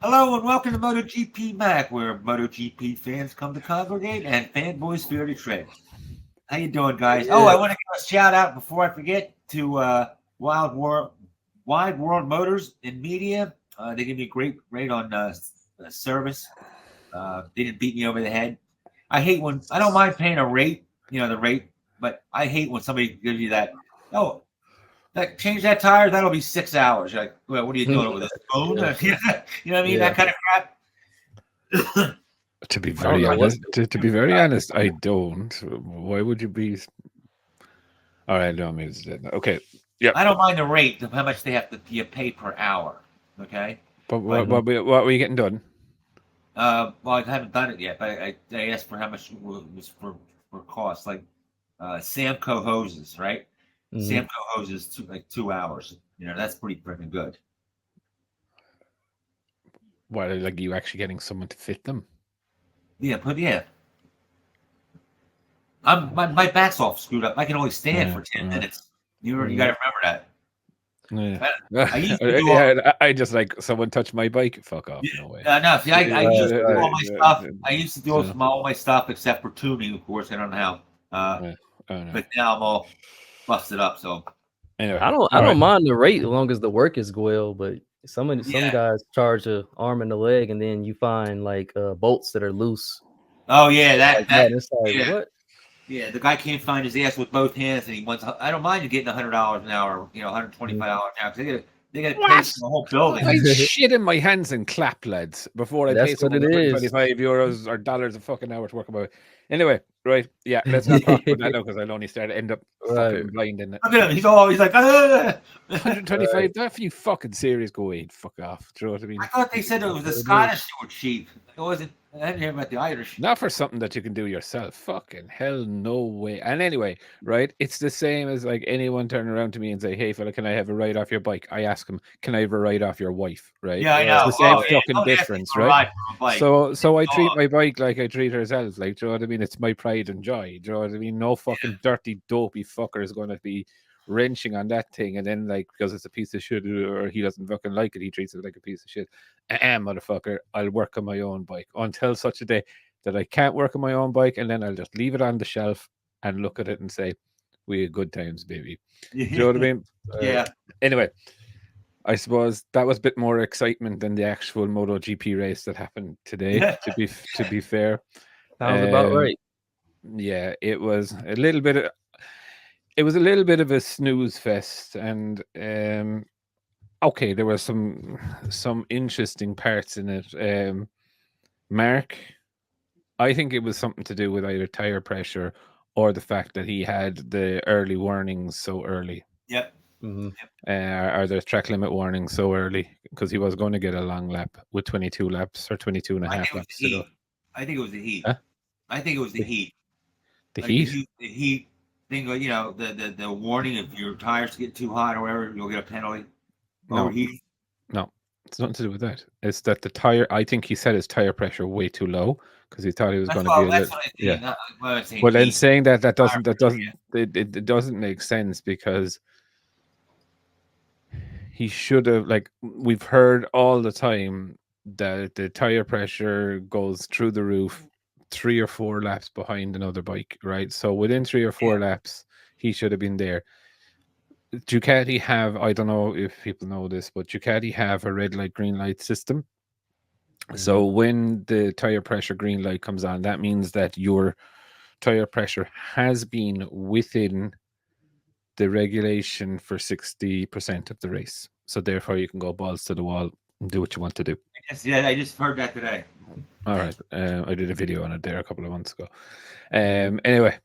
Hello and welcome to MotoGP Mac, where MotoGP fans come to congregate and fanboys fear to tread. How you doing, guys? Oh, I want to give a shout out before I forget to Wide World Motors and Media. They give me a great rate on service. They didn't beat me over the head. I hate when I don't mind paying a rate, the rate, but I hate when somebody gives you that. Oh, change that tire. That'll be 6 hours. You're like, well, what are you doing with this phone? You know what I mean? That kind of crap. To be very honest, to be very honest, I don't. Why would you be? All right, no, I mean, okay, yeah. I don't mind the rate of how much they have to pay per hour. Okay. But what were you getting done? Well, I haven't done it yet, but I asked for how much it was for cost, like Samco hoses, right? Mm-hmm. Samco hoses like 2 hours. That's pretty freaking good. What, like you actually getting someone to fit them? Yeah. My back's all screwed up. I can only stand for 10 minutes. You got to remember that. Yeah. I just like someone touched my bike. Fuck off. No way. No. See, I used to do all my stuff. I used to do all my stuff except for tuning, of course. I don't know how. But now I'm all busted up. So anyway, I don't mind the rate as long as the work is well. But some guys charge an arm and a leg, and then you find like bolts that are loose. Oh yeah, that it's like, what? Yeah, the guy can't find his ass with both hands, and he wants. I don't mind you getting $100 an hour, $125 an hour. They got to pay for the whole building. I shit in my hands and clap, lads, before I pay someone €25 or dollars a fucking hour to work about it. Anyway, right? Yeah, let's not talk about that now because I'll only end up fucking blind in it. Look at him. He's like, 125. That you fucking serious? Go away, fuck off. Do you know what I mean? I thought they said it was the Scottish that were cheap. It wasn't. I didn't hear about the Irish. Not for something that you can do yourself. Fucking hell, no way. And anyway, right? It's the same as like anyone turning around to me and say, "Hey, fella, can I have a ride off your bike?" I ask them, "Can I have a ride off your wife?" Right? Yeah, I know. It's the same fucking difference, right? So I treat my bike like I treat herself. Like, do you know what I mean? It's my pride and joy. Do you know what I mean? No fucking dirty, dopey fucker is going to be wrenching on that thing, and then like because it's a piece of shit or he doesn't fucking like it, he treats it like a piece of shit. Motherfucker, I'll work on my own bike until such a day that I can't work on my own bike, and then I'll just leave it on the shelf and look at it and say, "We had good times, baby." Do you know what I mean? Yeah. Anyway, I suppose that was a bit more excitement than the actual MotoGP race that happened today. to be fair, sounds about right. Yeah, it was a little bit of. It was a little bit of a snooze fest, and okay, there were some interesting parts in it. Mark, I think it was something to do with either tire pressure or the fact that he had the early warnings so early. Yep. Mm-hmm. Or the track limit warning so early because he was going to get a long lap with 22 laps or 22 and a half laps. I think it was the heat. Huh? I think it was the heat. The heat? The heat thing, the warning if your tires get too hot or whatever, you'll get a penalty. No, it's nothing to do with that. It's that the tire. I think he set his tire pressure way too low because he thought he was going to be a little. Well, then saying that it doesn't make sense because he should have, like, we've heard all the time that the tire pressure goes through the roof 3 or 4 laps behind another bike, right? So within 3 or 4 laps, he should have been there. Ducati have, I don't know if people know this, but Ducati have a red light, green light system. Mm-hmm. So when the tire pressure green light comes on, that means that your tire pressure has been within the regulation for 60% of the race. So therefore you can go balls to the wall and do what you want to do. Yeah, I just heard that today. All right. I did a video on it there a couple of months ago. Anyway.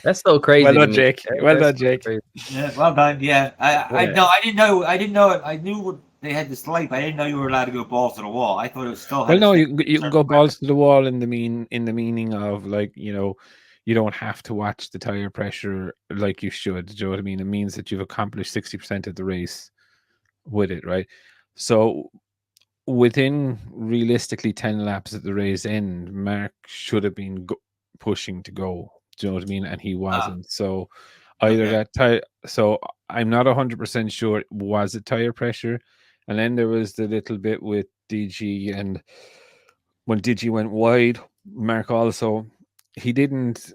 That's so crazy. Well done, Jake. Well done, Jake. Yeah, well done. Yeah. I didn't know it. I knew they had this light, but I didn't know you were allowed to go balls to the wall. I thought it was still. Well, no, you can go balls to the wall in the meaning of, like, you don't have to watch the tire pressure like you should. Do you know what I mean? It means that you've accomplished 60% of the race with it, right? So within realistically 10 laps at the race end, Mark should have been pushing to go. Do you know what I mean? And he wasn't. So either that tire. So I'm not 100% sure. Was it tire pressure? And then there was the little bit with DG, and when DG went wide, Mark also, he didn't,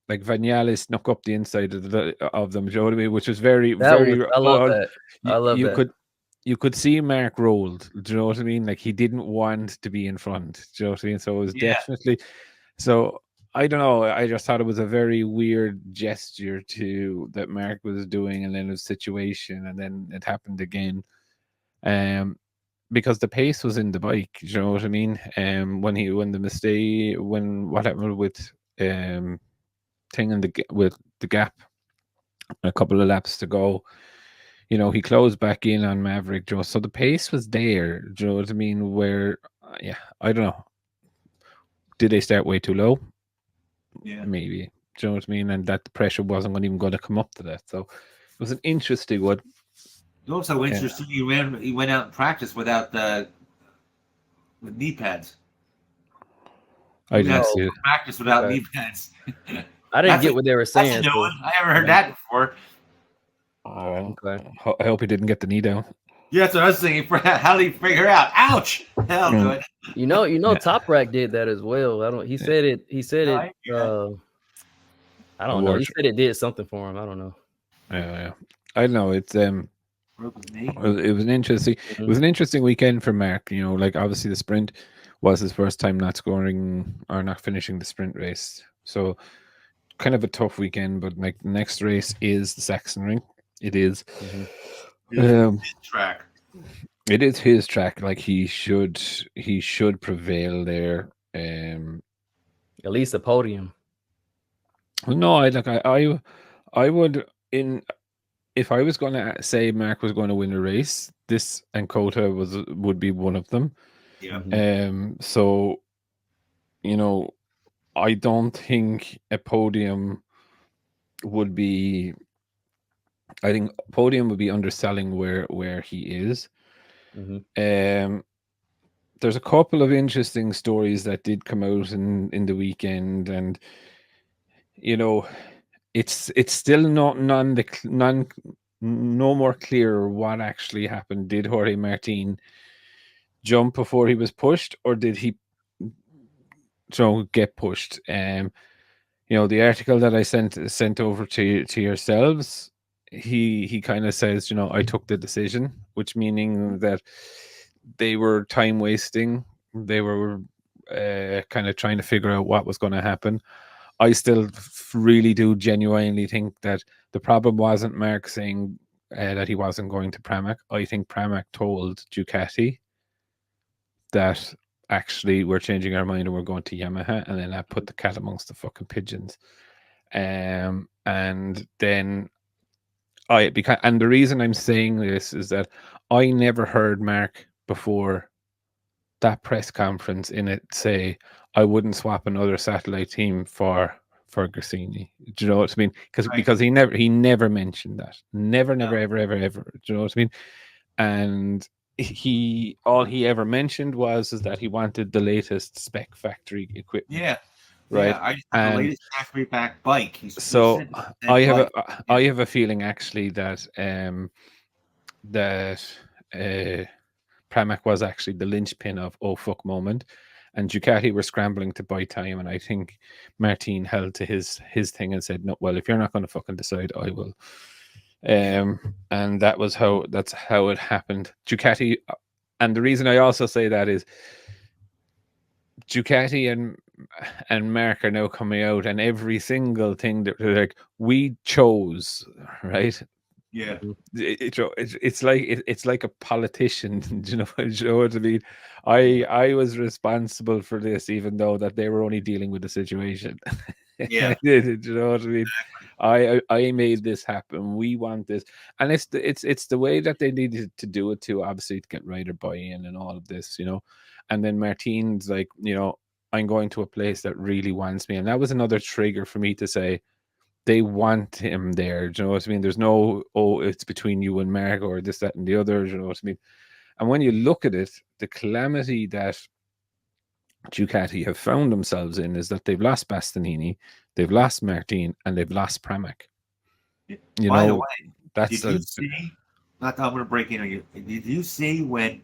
like Vignales snuck up the inside of them, you know what I mean? Which was very, very I love odd. that. I love that. You could see Mark rolled. Do you know what I mean? Like he didn't want to be in front. Do you know what I mean? So it was definitely. So I don't know. I just thought it was a very weird gesture that Mark was doing, and then a situation, and then it happened again. Because the pace was in the bike. You know what I mean? What happened with with the gap, a couple of laps to go. You know, he closed back in on Maverick, Joe. So the pace was there. Do you know what I mean? Where, I don't know. Did they start way too low? Yeah, maybe. Do you know what I mean? And that the pressure wasn't even going to come up to that. So it was an interesting one. It's also interesting. He went out and practiced without with knee pads. I didn't see it. Practice without knee pads. I didn't get what they were saying. That's a new one. I never heard that before. Okay. I hope he didn't get the knee down. Yeah, that's what I was thinking. How did he figure out? Ouch! Hell, good. You know, Top Rack did that as well. I don't. He said it. I don't know. He said it did something for him. I don't know. Yeah. I don't know. It's It was an interesting. Mm-hmm. It was an interesting weekend for Mark. You know, like obviously the sprint was his first time not scoring or not finishing the sprint race. So kind of a tough weekend. But like the next race is the Sachsenring. It is. His track. It is his track. Like he should prevail there. At least a podium. No, I would if I was going to say Mark was going to win a race, this and Kota would be one of them. Yeah. So, you know, I don't think a podium would be. I think podium would be underselling where he is. Mm-hmm. There's a couple of interesting stories that did come out in the weekend, and you know, it's still no more clear what actually happened. Did Jorge Martin jump before he was pushed, or did he get pushed? You know, the article that I sent over to yourselves, he kind of says, you know, I took the decision, which meaning that they were time wasting. They were kind of trying to figure out what was going to happen. I still really do genuinely think that the problem wasn't Mark saying that he wasn't going to Pramac. I think Pramac told Ducati that actually we're changing our mind and we're going to Yamaha, and then that put the cat amongst the fucking pigeons. And then and the reason I'm saying this is that I never heard Mark before that press conference in it say I wouldn't swap another satellite team for Gresini. Do you know what I mean? Because he never mentioned that. Never, ever. Do you know what I mean? And all he ever mentioned was that he wanted the latest spec factory equipment. Yeah. Right. Yeah, the latest factory back bike. I have a feeling actually that Pramac was actually the linchpin of oh fuck moment, and Ducati were scrambling to buy time, and I think Martin held to his thing and said, no, well, if you're not going to fucking decide, I will. And that's how it happened. Ducati, and the reason I also say that is Ducati and Mark are now coming out, and every single thing that they're like, we chose, right? Yeah, it's like a politician. Do you know what I mean? I was responsible for this, even though that they were only dealing with the situation. Yeah, do you know what I mean? I made this happen. We want this, and it's the way that they needed to do it too. Obviously, to get rider buy-in and all of this, you know. And then Martin's like, you know, I'm going to a place that really wants me, and that was another trigger for me to say, they want him there. Do you know what I mean? There's no, oh, it's between you and Mark or this, that, and the other. Do you know what I mean? And when you look at it, the calamity that Ducati have found themselves in is that they've lost Bastianini, they've lost Martin, and they've lost Pramac. You know, that's did you see not that I'm going to break in on you. Did you see when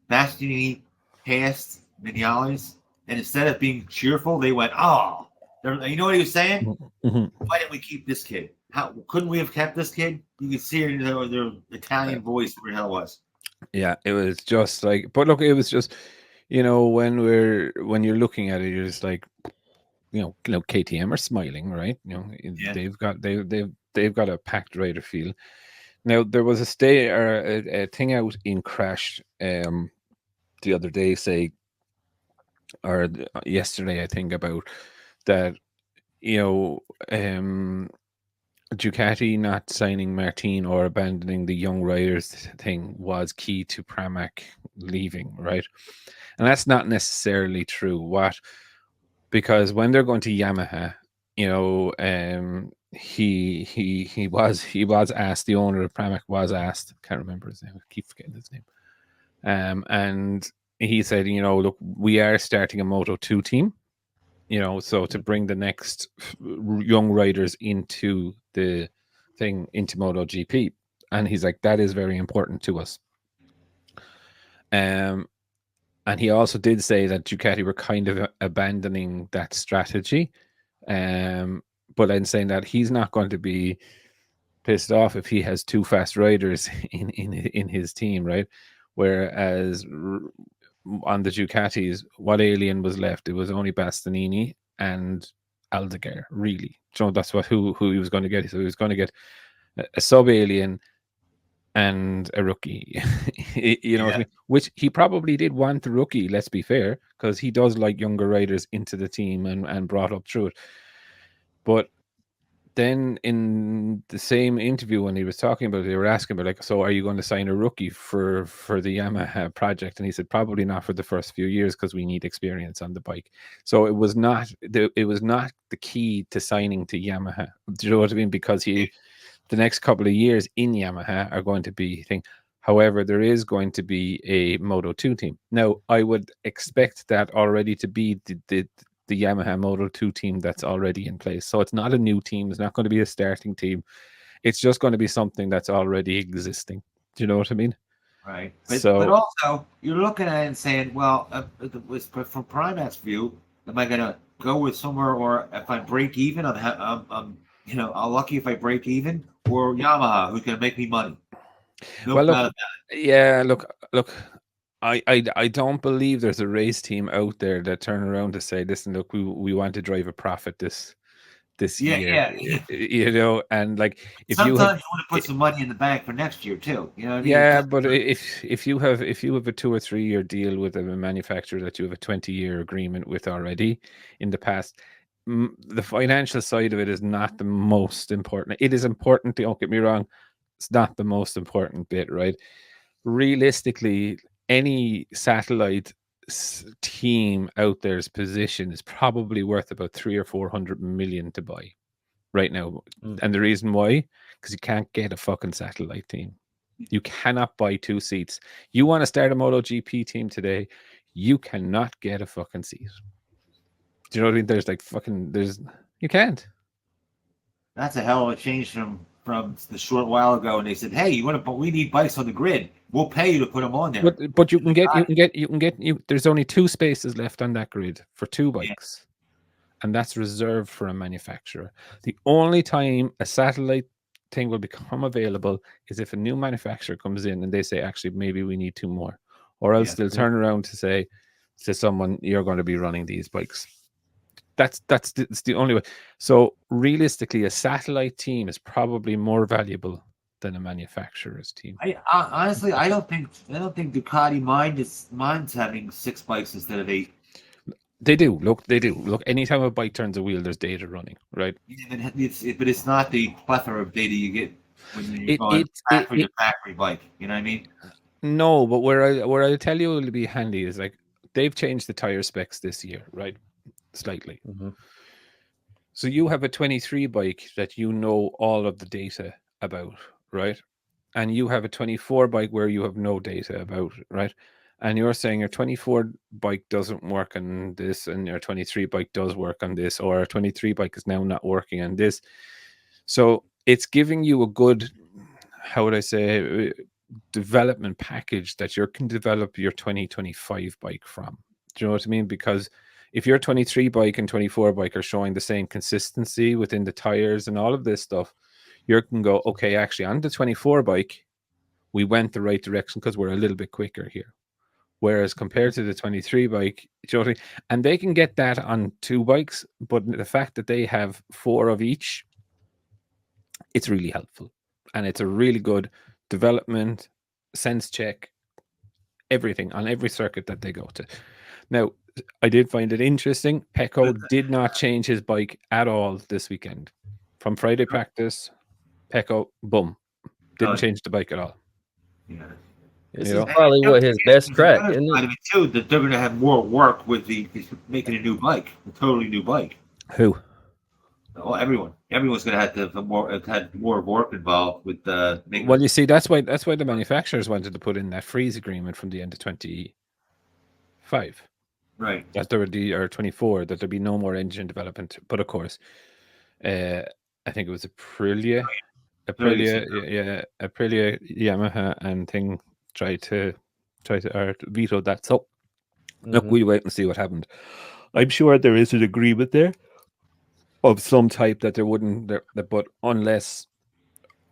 Bastianini passed Vinales, and instead of being cheerful, they went, "Oh." You know what he was saying? Mhm. Why didn't we keep this kid? How couldn't we have kept this kid? You could see it in their Italian voice where the hell it was. Yeah, it was just like, but look, it was just, when you're looking at it, you're just like, KTM are smiling, right? Yeah. they've got a packed rider feel. Now there was a stay or a thing out in Crash the other day, or yesterday, I think, about that. Ducati not signing Martin or abandoning the young riders thing was key to Pramac leaving, right? And that's not necessarily true. Because when they're going to Yamaha, he was asked. The owner of Pramac was asked. Can't remember his name. I keep forgetting his name. And he said, look, we are starting a Moto 2 team. So to bring the next young riders into the thing, into MotoGP. And he's like, that is very important to us. And he also did say that Ducati were kind of abandoning that strategy. But then saying that he's not going to be pissed off if he has two fast riders in his team, right? Whereas on the Ducatis, what alien was left? It was only Bastianini and Aldeguer, really. That's who he was going to get. So he was going to get a sub alien and a rookie. What I mean? Which he probably did want the rookie, let's be fair, because he does like younger riders into the team and brought up through it. But then in the same interview when he was talking about it, they were asking about, like, so are you going to sign a rookie for the Yamaha project? And he said, probably not for the first few years, because we need experience on the bike. So it was not the key to signing to Yamaha. Do you know what I mean? Because the next couple of years in Yamaha are going to be thing. However, there is going to be a Moto 2 team. Now, I would expect that already to be the Yamaha Moto 2 team that's already in place. So it's not a new team. It's not going to be a starting team. It's just going to be something that's already existing. Do you know what I mean? Right. But also, you're looking at it and saying, well, from Primac's view, am I going to go with somewhere, or if I break even, I'm lucky if I break even, or Yamaha, who's going to make me money? Look, I don't believe there's a race team out there that turn around to say, listen, look, we want to drive a profit this year. Yeah. And like, if sometimes you want to put some money in the bank for next year too. You know what I mean? Yeah, but if you have a 2 or 3 year deal with a manufacturer that you have a 20-year agreement with already in the past, the financial side of it is not the most important. It is important, don't get me wrong. It's not the most important bit, right? Realistically, any satellite team out there's position is probably worth about 300 or 400 million to buy right now. And the reason why, because you can't get a fucking satellite team. You cannot buy 2 seats. You want to start a MotoGP team today, you cannot get a fucking seat. Do you know what I mean? You can't. That's a hell of a change from the short while ago, and they said, "Hey, we need bikes on the grid. We'll pay you to put them on there." But you can get. There's only 2 spaces left on that grid for 2 bikes, and that's reserved for a manufacturer. The only time a satellite thing will become available is if a new manufacturer comes in and they say, actually, maybe we need 2 more, or else they'll turn around to say to someone, you're going to be running these bikes. That's the only way. So realistically, a satellite team is probably more valuable than a manufacturer's team. Honestly, I don't think Ducati minds having 6 bikes instead of 8. They do. Look, anytime a bike turns a wheel, there's data running, right? But it's not the plethora of data you get when you're going factory to factory bike. You know what I mean? No, but where I tell you it'll be handy is, like, they've changed the tire specs this year, right? Slightly. Mm-hmm. So you have a 23 bike that you know all of the data about, right? And you have a 24 bike where you have no data about, right? And you're saying your 24 bike doesn't work on this, and your 23 bike does work on this, or a 23 bike is now not working on this. So it's giving you a good, how would I say, development package that you can develop your 2025 bike from. Do you know what I mean? Because if your 23 bike and 24 bike are showing the same consistency within the tires and all of this stuff, you can go, okay, actually on the 24 bike, we went the right direction because we're a little bit quicker here. Whereas compared to the 23 bike, you know what I mean? And they can get that on 2 bikes, but the fact that they have 4 of each, it's really helpful. And it's a really good development, sense check, everything on every circuit that they go to. Now, I did find it interesting. Pecco did not change his bike at all this weekend. From Friday practice, Pecco, boom, didn't change the bike at all. Yeah. This is probably what his best track, isn't it? Too, that they're going to have more work with making a new bike, a totally new bike. Who? Oh, everyone. Everyone's going to have to have more work involved with making. Well, you see, that's why the manufacturers wanted to put in that freeze agreement from the end of 25. Right. That there would be, or 24, that there'd be no more engine development. But of course, I think it was Aprilia, Yamaha, and thing tried to veto that. So look, we'll wait and see what happened. I'm sure there is an agreement there of some type that there wouldn't, but unless,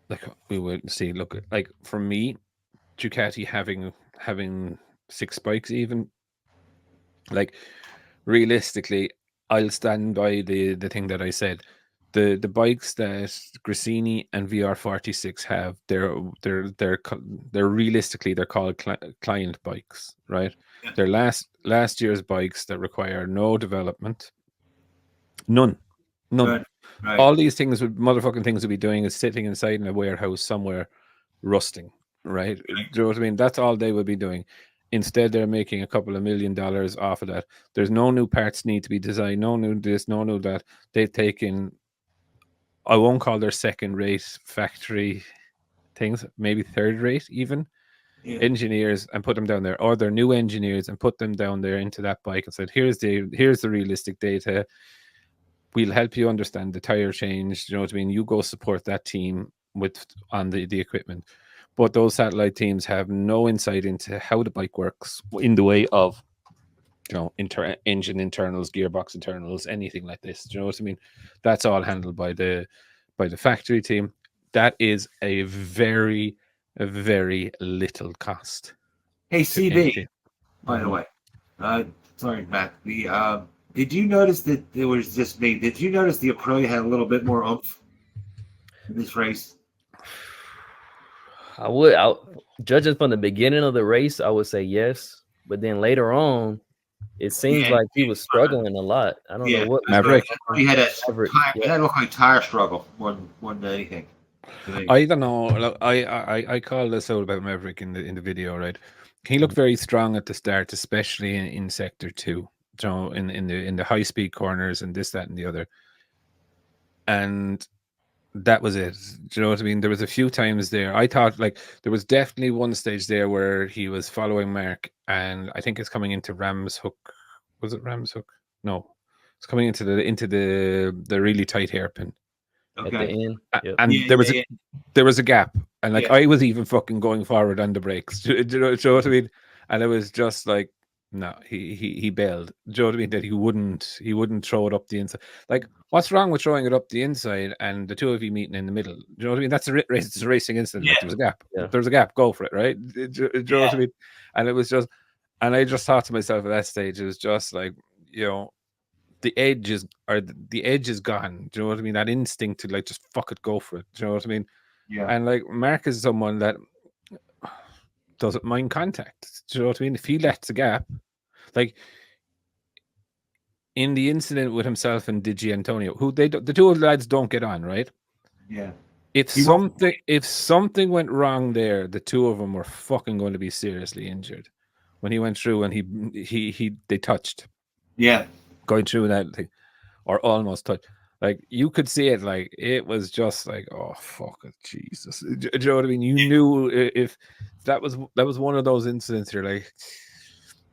like, we would see. Look, like for me, Ducati having 6 bikes, even, like, realistically, I'll stand by the thing that I said. The bikes that Gresini and VR46 have, they're realistically, they're called client bikes, right? Yeah. They're last year's bikes that require no development, none. Right. All these motherfucking things would be doing is sitting inside in a warehouse somewhere, rusting, right? Do you know what I mean? That's all they would be doing. Instead, they're making a couple of $1 million off of that. There's no new parts need to be designed, no new this, no new that. They've taken, I won't call their second-rate factory things, maybe third-rate even, engineers, and put them down there, or their new engineers and put them down there into that bike and said, here's the realistic data. We'll help you understand the tire change. You know what I mean? You go support that team on the equipment. But those satellite teams have no insight into how the bike works in the way of, you know, engine internals, gearbox internals, anything like this. Do you know what I mean? That's all handled by the factory team. That is a very, very little cost. Hey, CB, by the way, sorry, Matt. Did you notice that it was just me? Did you notice the Aprilia had a little bit more oomph in this race? Judging from the beginning of the race, I would say yes. But then later on, it seems like he was struggling a lot. I don't know what. Maverick. He had that looked like tire struggle more than anything. I don't know. Look, I call this out about Maverick in the video, right? He looked very strong at the start, especially in sector 2. You know, in the high speed corners and this, that, and the other. And that was it. Do you know what I mean? There was a few times there. I thought, like, there was definitely one stage there where he was following Mark, and I think it's coming into Ram's Hook. Was it Ram's Hook? No, it's coming into the really tight hairpin. Okay. At the end. Yep. And there was a gap, and like I was even fucking going forward on the brakes. Do you know what I mean? And it was just like, no, he bailed. Do you know what I mean? That he wouldn't throw it up the inside. Like, what's wrong with throwing it up the inside and the two of you meeting in the middle? Do you know what I mean? That's a race. It's a racing incident. Yeah. Like, there's a gap. Yeah. There's a gap. Go for it, right? Do you know what I mean? And it was just, and I just thought to myself at that stage, it was just like, you know, the edge is gone. Do you know what I mean? That instinct to, like, just fuck it, go for it. Do you know what I mean? Yeah. And like, Mark is someone that doesn't mind contact. Do you know what I mean? If he lets a gap, like in the incident with himself and Digi Antonio, who the two of the lads don't get on, right? Yeah. If something went wrong there, the two of them were fucking going to be seriously injured. When he went through and they touched. Yeah. Going through that thing, or almost touched. Like, you could see it, like, it was just like, oh, fuck it, Jesus. Do you know what I mean? You knew if that was one of those incidents, you're like,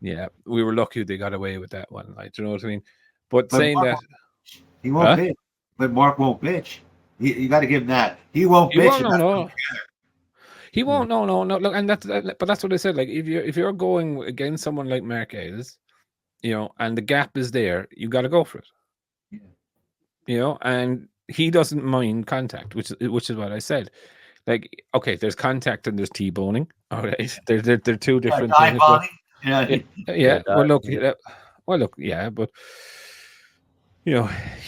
yeah, we were lucky they got away with that one. Like, do you know what I mean? But saying Mark, that, he won't bitch. But Mark won't bitch. You got to give him that. He won't bitch. No. He won't. No. Look, and but that's what I said. Like, if you're going against someone like Marquez, and the gap is there, you got to go for it. Yeah. And he doesn't mind contact, which is what I said. Like, okay, there's contact and there's T-boning. All right, they're two different things. Yeah. Well, look. Yeah, but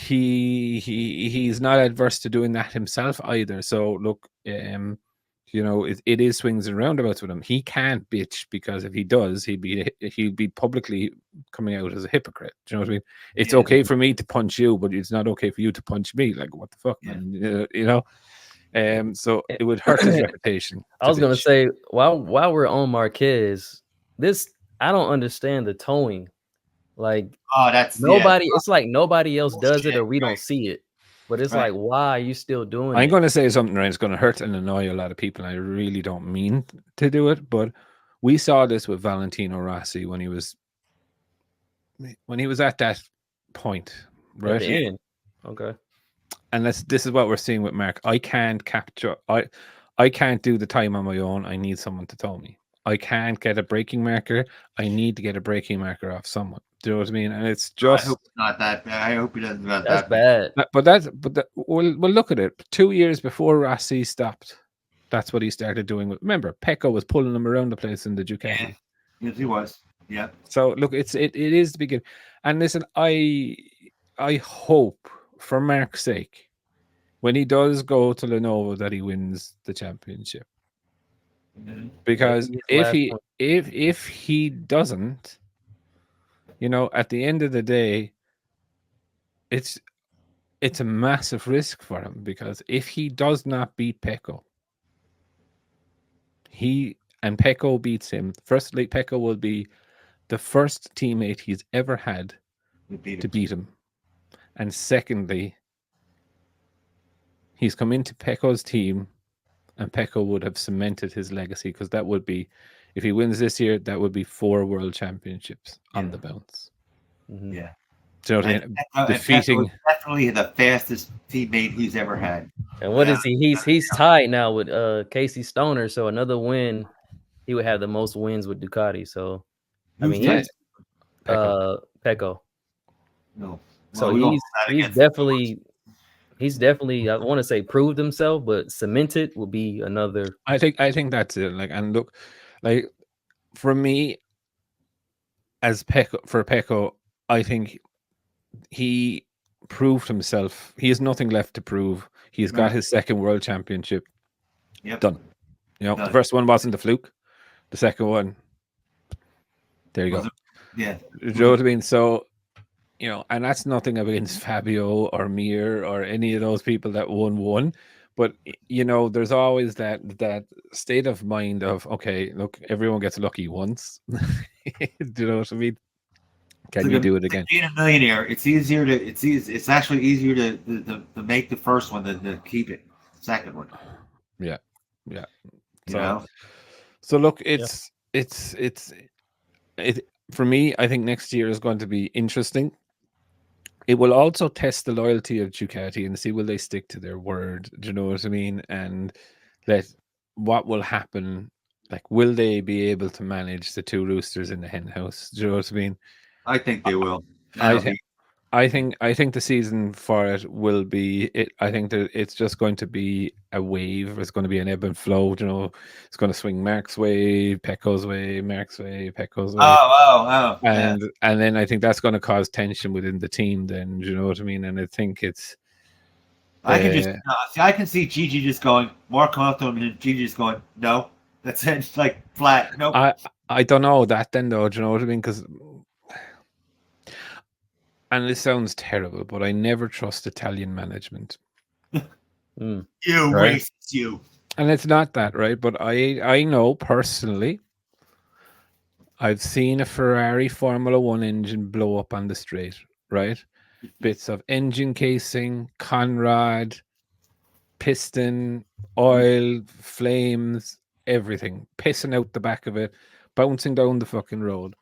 he's not adverse to doing that himself either. So look, it is swings and roundabouts with him. He can't bitch, because if he does, he'd be publicly coming out as a hypocrite. Do you know what I mean? It's okay for me to punch you, but it's not okay for you to punch me. Like, what the fuck, man? So it would hurt his reputation. I was gonna say, while we're on Marquez, I don't understand the towing. Like, that's nobody. It's like nobody else does it, or we don't see it. But it's like, why are you still doing it? I'm going to say something, right? It's going to hurt and annoy a lot of people. I really don't mean to do it, but we saw this with Valentino Rossi when he was at that point, right? At the end. Okay. And this is what we're seeing with Mark. I can't capture. I can't do the time on my own. I need someone to tow me. I can't get a braking marker. I need to get a braking marker off someone. Do you know what I mean? And it's just. I hope it's not that bad. I hope he doesn't. That's bad. But we'll look at it. 2 years before Rossi stopped, that's what he started doing. Remember, Pecco was pulling him around the place in the Ducati. Yeah. Yes, he was. Yeah. So look, it is the beginning. And listen, I hope, for Mark's sake, when he does go to Lenovo, that he wins the championship. Because if he doesn't, at the end of the day, it's a massive risk for him, because if he does not beat Pecco, and Pecco beats him, firstly, Pecco will be the first teammate he's ever had to beat him. And secondly, he's come into Pecco's team, and Pecco would have cemented his legacy, because that would be, if he wins this year, that would be 4 world championships on the bounce. Mm-hmm. Yeah. So defeating definitely the fastest teammate he's ever had. And what is he? He's tied now with Casey Stoner. So another win, he would have the most wins with Ducati. So I mean, he's Pecco. No. So he's definitely I want to say proved himself, but cemented will be another. I think that's it. Like, and look, like, for me, as Pecco, I think he proved himself. He has nothing left to prove. He's got his second world championship. Done. The first one wasn't a fluke. The second one, there you go. Yeah. You know what I mean? So, and that's nothing against Fabio or Mir or any of those people that won. But, there's always that state of mind of, okay, look, everyone gets lucky once. Do you know what I mean? Can you do it again? Being a millionaire, it's actually easier to make the first one than to keep it. Second one. Yeah. So look, for me, I think next year is going to be interesting. It will also test the loyalty of Ducati and see, will they stick to their word? Do you know what I mean? And what will happen? Like, will they be able to manage the 2 roosters in the hen house? Do you know what I mean? I think they will. I think the season for it will be it. I think that it's just going to be a wave. It's going to be an ebb and flow. It's going to swing Mark's way, Pecco's way, Mark's way, Pecco's way. Oh. And then I think that's going to cause tension within the team. Then, do you know what I mean? And I think it's. I can see Gigi just going, Mark coming up to him, and Gigi just going, no, that's it. It's like flat. Nope. I don't know that then, though. Do you know what I mean? Because. And this sounds terrible, but I never trust Italian management. You racist, you. And it's not that, right? But I know personally, I've seen a Ferrari Formula 1 engine blow up on the straight, right? Bits of engine casing, conrod, piston, oil, flames, everything pissing out the back of it, bouncing down the fucking road.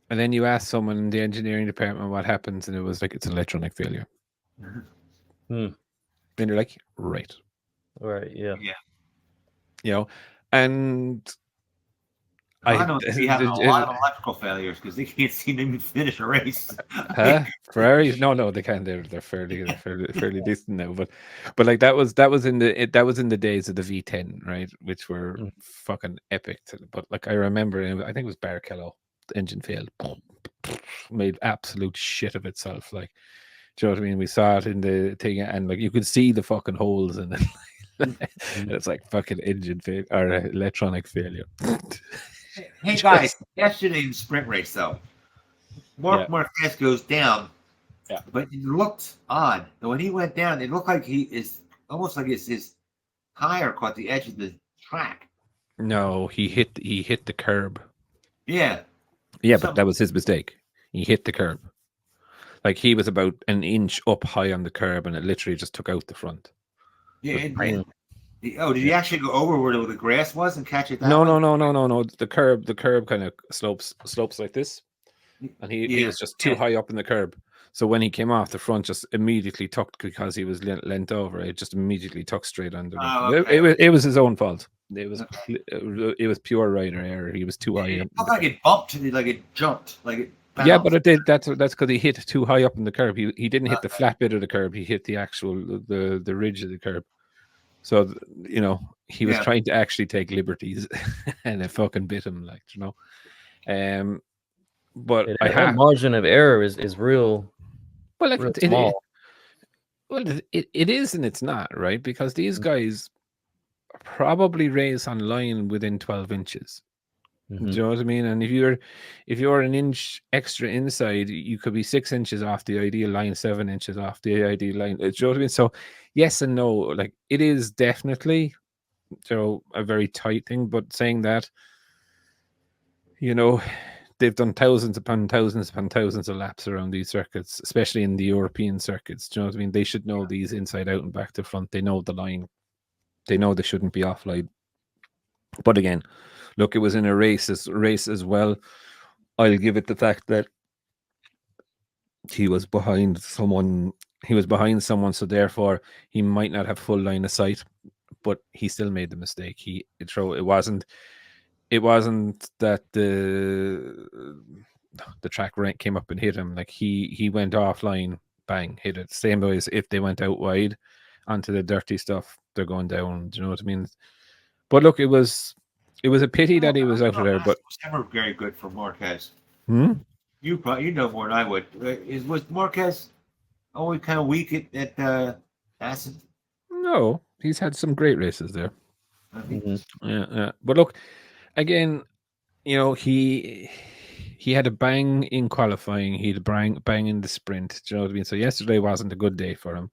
And then you ask someone in the engineering department what happens, and it was like, it's an electronic failure. Then you're like, right, yeah. you know, and I know we have a lot of electrical failures because they can't seem to even finish a race. Ferraris? No, they can't. They're fairly decent now. But like that was in the days of the V10, right? Which were fucking epic. But like I remember, I think it was Barrichello. The engine failed, made absolute shit of itself. Like, do you know what I mean? We saw it in the thing, and like you could see the fucking holes in it. And it's like fucking engine failure or electronic failure. Hey guys, yesterday in the sprint race though, Marquez goes down. Yeah. But it looked odd. When he went down, it looked like he is almost like his tire caught the edge of the track. No, he hit the curb. Yeah. Yeah, but that was his mistake. He hit the curb. Like he was about an inch up high on the curb, and it literally just took out the front. Yeah. Did he actually go over where the grass was and catch it? No. The curb kind of slopes like this, and he was just too high up in the curb. So when he came off, the front just immediately tucked because he was leant over. It just immediately tucked straight under. It was his own fault. It was pure rider error. He was too high. It looked like it bumped, like it jumped, like it bounced. Yeah, but it did. That's because he hit too high up in the curb. He didn't hit the flat bit of the curb. He hit the actual the ridge of the curb. So he was trying to actually take liberties, and it fucking bit him. Like but that margin of error is real. Well, like real small. It is and it's not, right? Because these guys probably race on line within 12 inches. Do you know what I mean? And if you're an inch extra inside, you could be 6 inches off the ideal line, 7 inches off the ideal line. Do you know what I mean? So yes and no. Like it is definitely a very tight thing, but saying that, they've done thousands upon thousands of laps around these circuits, especially in the European circuits. Do you know what I mean? They should know these inside out and back to front. They know the line. They know they shouldn't be offline. But again, look, it was in a race as well. I'll give it the fact that he was behind someone. So therefore he might not have full line of sight, but he still made the mistake. It wasn't that the track rank came up and hit him. Like he went offline, bang, hit it. Same way as if they went out wide onto the dirty stuff, they're going down. Do you know what I mean? But look, it was a pity that he was out of there. But it was never very good for Marquez. You know more than I would. Was Marquez always kind of weak at Assen? No, he's had some great races there. Yeah. But look, again, he had a bang in qualifying. He had a bang in the sprint. Do you know what I mean? So yesterday wasn't a good day for him.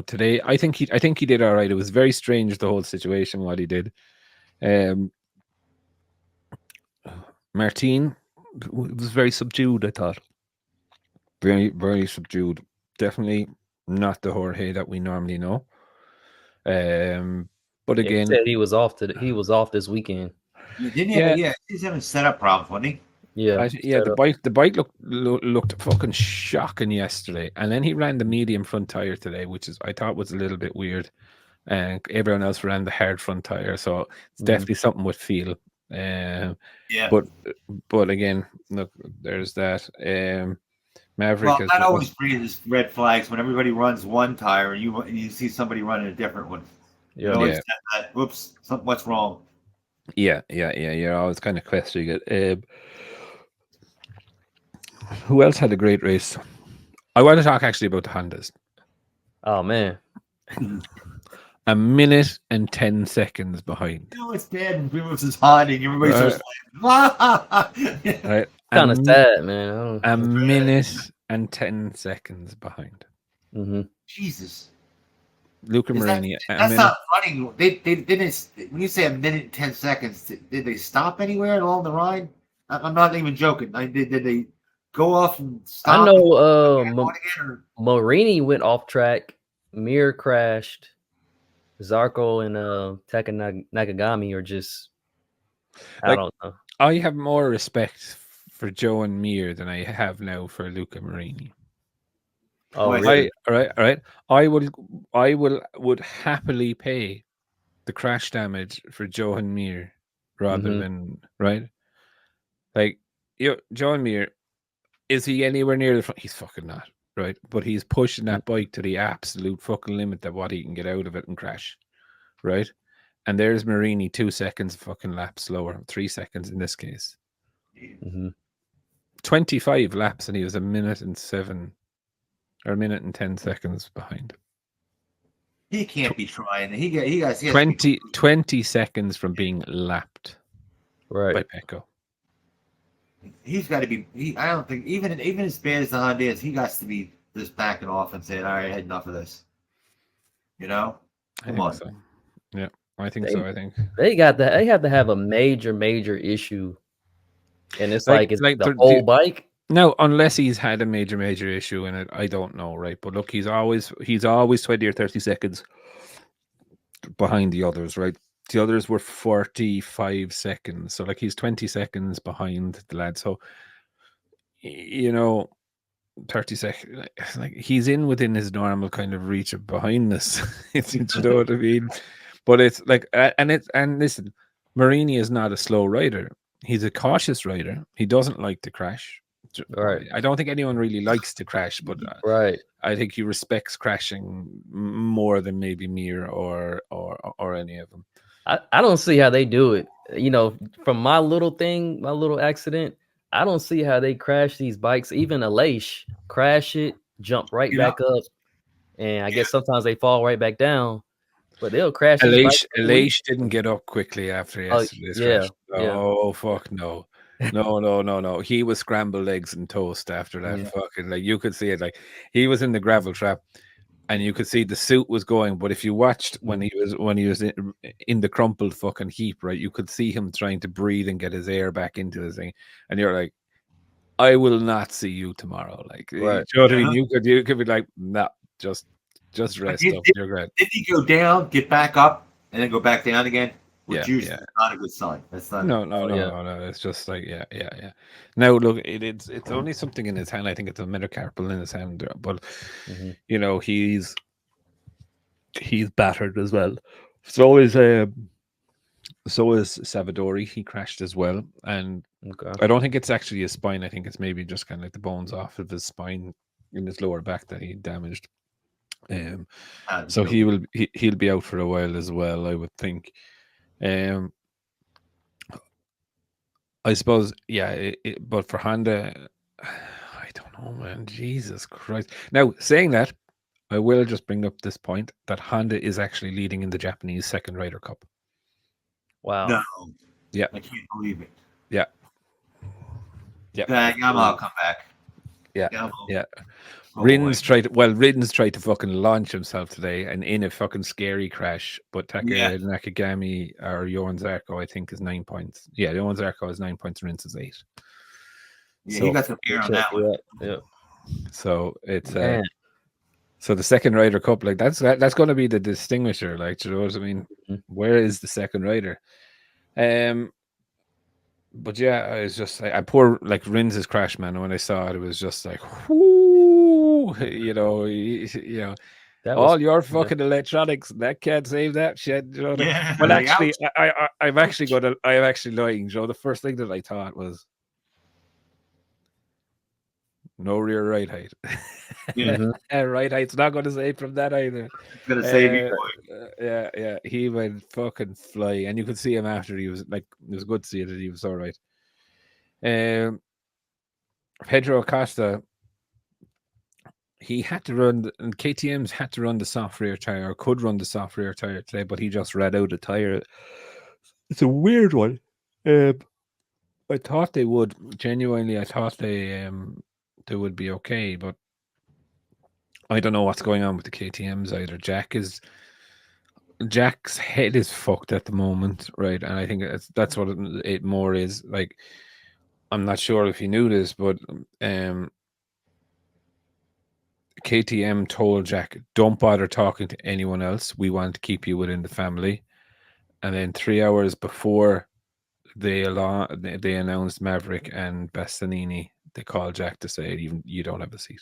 Today I think he did all right. It was very strange, the whole situation, what he did. Martin was very subdued, I thought. Very, very subdued. Definitely not the Jorge that we normally know. But again, he said he was off this weekend. He's having setup problems, wasn't he? Yeah, the bike looked fucking shocking yesterday, and then he ran the medium front tire today, which I thought was a little bit weird. And everyone else ran the hard front tire, so it's definitely something with feel. But again, look, there's that. Maverick. Well, that always brings red flags when everybody runs one tire and you see somebody running a different one. Whoops, what's wrong? Yeah. You're always kind of questioning it. Who else had a great race? I want to talk actually about the Hondas. Oh man, 1 minute and 10 seconds behind. It's dead and Rivers is hot and everybody's right. Kind of sad, man. 1 minute and 10 seconds behind. Jesus. Luca Marini. That's not running. They didn't. When you say 1 minute and 10 seconds, did they stop anywhere along the ride? I'm not even joking. Did they go off and stop? I know. Marini went off track. Mir crashed. Zarco and Taka Nakagami are just. I don't know. I have more respect for Joe and Mir than I have now for Luca Marini. Oh, Boy, really? All right. I would happily pay the crash damage for Johan Mir rather Mhm. than right. Like Johan Mir, is he anywhere near the front? He's fucking not, right? But he's pushing that bike to the absolute fucking limit of what he can get out of it and crash, right? And there's Marini 2 seconds fucking lap slower, 3 seconds in this case. Mhm. 25 laps and he was a minute and 10 seconds behind. he can't be trying. He has 20 seconds from being lapped by Right. Pecco. He's got to be. I don't think even as bad as the Honda is, he got to be just backing off and saying, "All right, I had enough of this." You know, come on. So. Yeah, I think so. I think They have to have a major issue, and it's like it's like the whole bike. No, unless he's had a major issue in it, I don't know, right? But look, he's always 20 or 30 seconds behind the others, right? The others were 45 seconds, so like he's 20 seconds behind the lad. So 30 seconds, like he's within his normal kind of reach of behindness. You know what I mean? But it's like, and listen, Marini is not a slow rider. He's a cautious rider. He doesn't like to crash. Right. I don't think anyone really likes to crash, but Right. I think he respects crashing more than maybe Mir or any of them. I don't see how they do it. From my little accident, I don't see how they crash these bikes. Even Aleix, crash it, jump right back up, and I guess sometimes they fall right back down. But they'll crash. Aleix didn't get up quickly after yesterday's crash. Yeah. Oh fuck no. No. He was scrambled eggs and toast after that. Yeah. Fucking, like, you could see it. Like, he was in the gravel trap and you could see the suit was going, but if you watched when he was in the crumpled fucking heap, right, you could see him trying to breathe and get his air back into the thing, and you're like, I will not see you tomorrow. Like, right. You know what I mean? You could be like, nah, just rest up. You're great. Did he go down, get back up, and then go back down again? Which usually is not a good sign. That's not. No. It's just like, yeah. Now look, it's only something in his hand. I think it's a metacarpal in his hand, but he's battered as well. So is Savadori. He crashed as well, and I don't think it's actually his spine. I think it's maybe just kind of like the bones off of his spine in his lower back that he damaged. So he'll be out for a while as well, I would think. I suppose, but for Honda, I don't know, man. Jesus Christ. Now, saying that, I will just bring up this point that Honda is actually leading in the Japanese second Ryder Cup. Wow. No. Yeah. I can't believe it. Yeah. Yamaha come back. Yeah. Rins tried to fucking launch himself today and in a fucking scary crash, but Nakagami or Johan Zarco, I think, is 9 points. Yeah, Johan Zarco is 9 points, Rins is 8. Yeah, he got some gear on that one. Yeah. So it's so the second Ryder Cup, like that's going to be the distinguisher. Like, you know what I mean? Mm-hmm. Where is the second rider? But yeah, I was just like, I poor like Rins' crash, man. And when I saw it, it was just like, whoo, all your fucking electronics that can't save that shit. You know? Yeah. Well, actually, I'm actually lying. You know, the first thing that I thought was no rear right height. Right height's not going to save from that either. It's going to save you. Yeah. He went fucking fly, and you could see him after. He was like, it was good to see that he was all right. Pedro Acosta, he had to run, and KTM's had to run the soft rear tire, or could run the soft rear tire today, but he just ran out of tire. It's a weird one. I thought they would genuinely. I thought they would be okay, but I don't know what's going on with the KTMs either. Jack's head is fucked at the moment, right? And I think that's what it more is. Like, I'm not sure if you knew this, but KTM told Jack, don't bother talking to anyone else. We want to keep you within the family. And then 3 hours before they announced Maverick and Bastianini, they called Jack to say, you don't have a seat.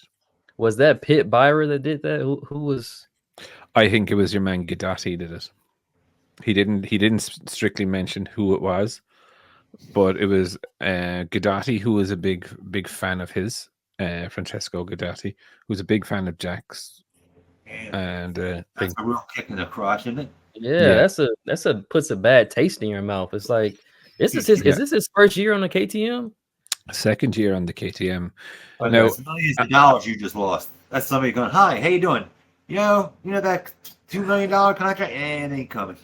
Was that Pit Byra that did that? Who was? I think it was your man Guidotti did it. He didn't strictly mention who it was, but it was Guidotti, who was a big fan of his, Francesco Guidotti, who's a big fan of Jack's. And that's a real kick in the crotch, isn't it? Yeah, that's a puts a bad taste in your mouth. It's like is this his first year on the KTM? Second year on the KTM. But there's millions of dollars you just lost. That's somebody going, "Hi, how you doing? You know that $2 million contract, and it ain't coming."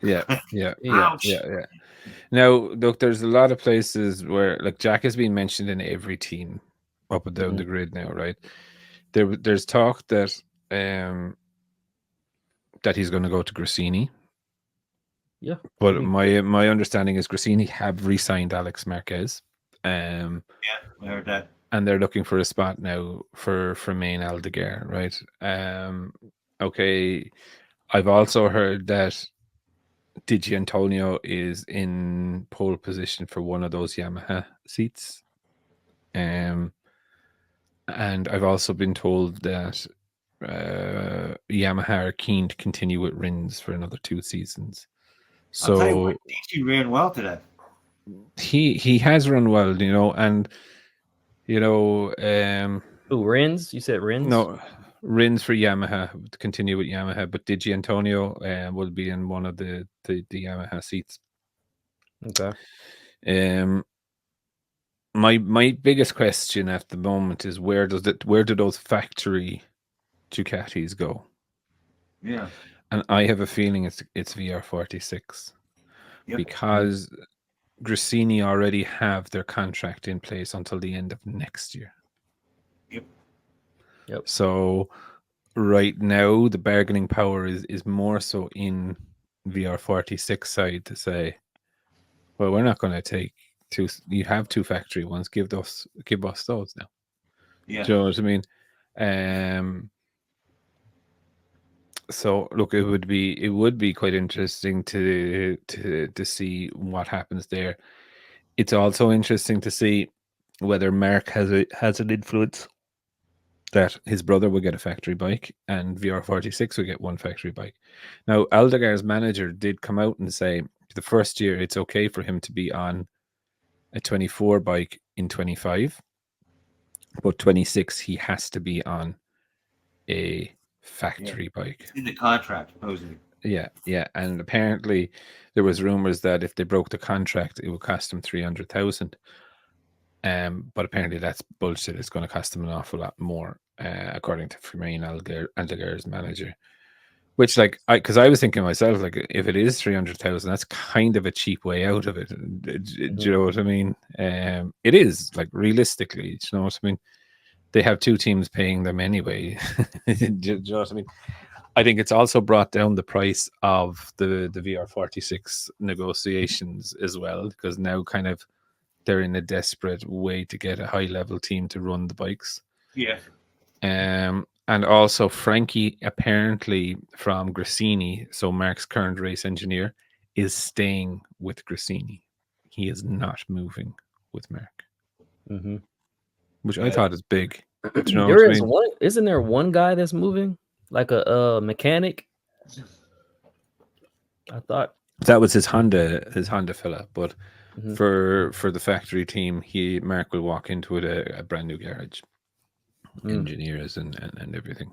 yeah. Now, look, there's a lot of places where like Jack has been mentioned in every team up and down the grid now, right? There's talk that that he's going to go to Gresini. Yeah, but my understanding is Gresini have re-signed Alex Marquez. Yeah, I heard that. And they're looking for a spot now for Main Aldeguer, right? Okay, I've also heard that Digi Antonio is in pole position for one of those Yamaha seats. And I've also been told that Yamaha are keen to continue with Rins for another 2 seasons. So I'll tell you what, Digi ran well today. He has run well, and who Rins? You said Rins? No, Rins for Yamaha to continue with Yamaha, but Digi Antonio will be in one of the Yamaha seats. Okay. My biggest question at the moment is where do those factory Ducatis go? Yeah. And I have a feeling it's VR46. Yep. Because Gresini already have their contract in place until the end of next year. Yep. So right now the bargaining power is more so in VR46 side to say, well, we're not going to take two. You have 2 factory ones. Give us those now. Yeah. Do you know what I mean? So look, it would be quite interesting to see what happens there. It's also interesting to see whether Mark has an influence that his brother will get a factory bike and VR46 will get 1 factory bike. Now, Aldeguer's manager did come out and say the first year it's okay for him to be on a 24 bike in 25, but 26 he has to be on a factory bike. It's in the contract, supposedly. Yeah, and apparently there was rumors that if they broke the contract, it would cost them 300,000. But apparently that's bullshit. It's going to cost them an awful lot more, according to Firmin Aldeguer's manager. Which, because I was thinking myself, like, if it is 300,000, that's kind of a cheap way out of it. Do you know what I mean? It is, like, realistically. Do you know what I mean? They have 2 teams paying them anyway. Do you know what I mean? I think it's also brought down the price of the VR46 negotiations as well, because now kind of they're in a desperate way to get a high-level team to run the bikes. Yeah. And also Frankie, apparently from Gresini, so Mark's current race engineer, is staying with Gresini. He is not moving with Mark. Mm-hmm. Which I thought is big. You know there is one. Isn't there one guy that's moving, like a mechanic? I thought that was his Honda fella, but for the factory team, Mark will walk into a brand new garage, engineers and everything.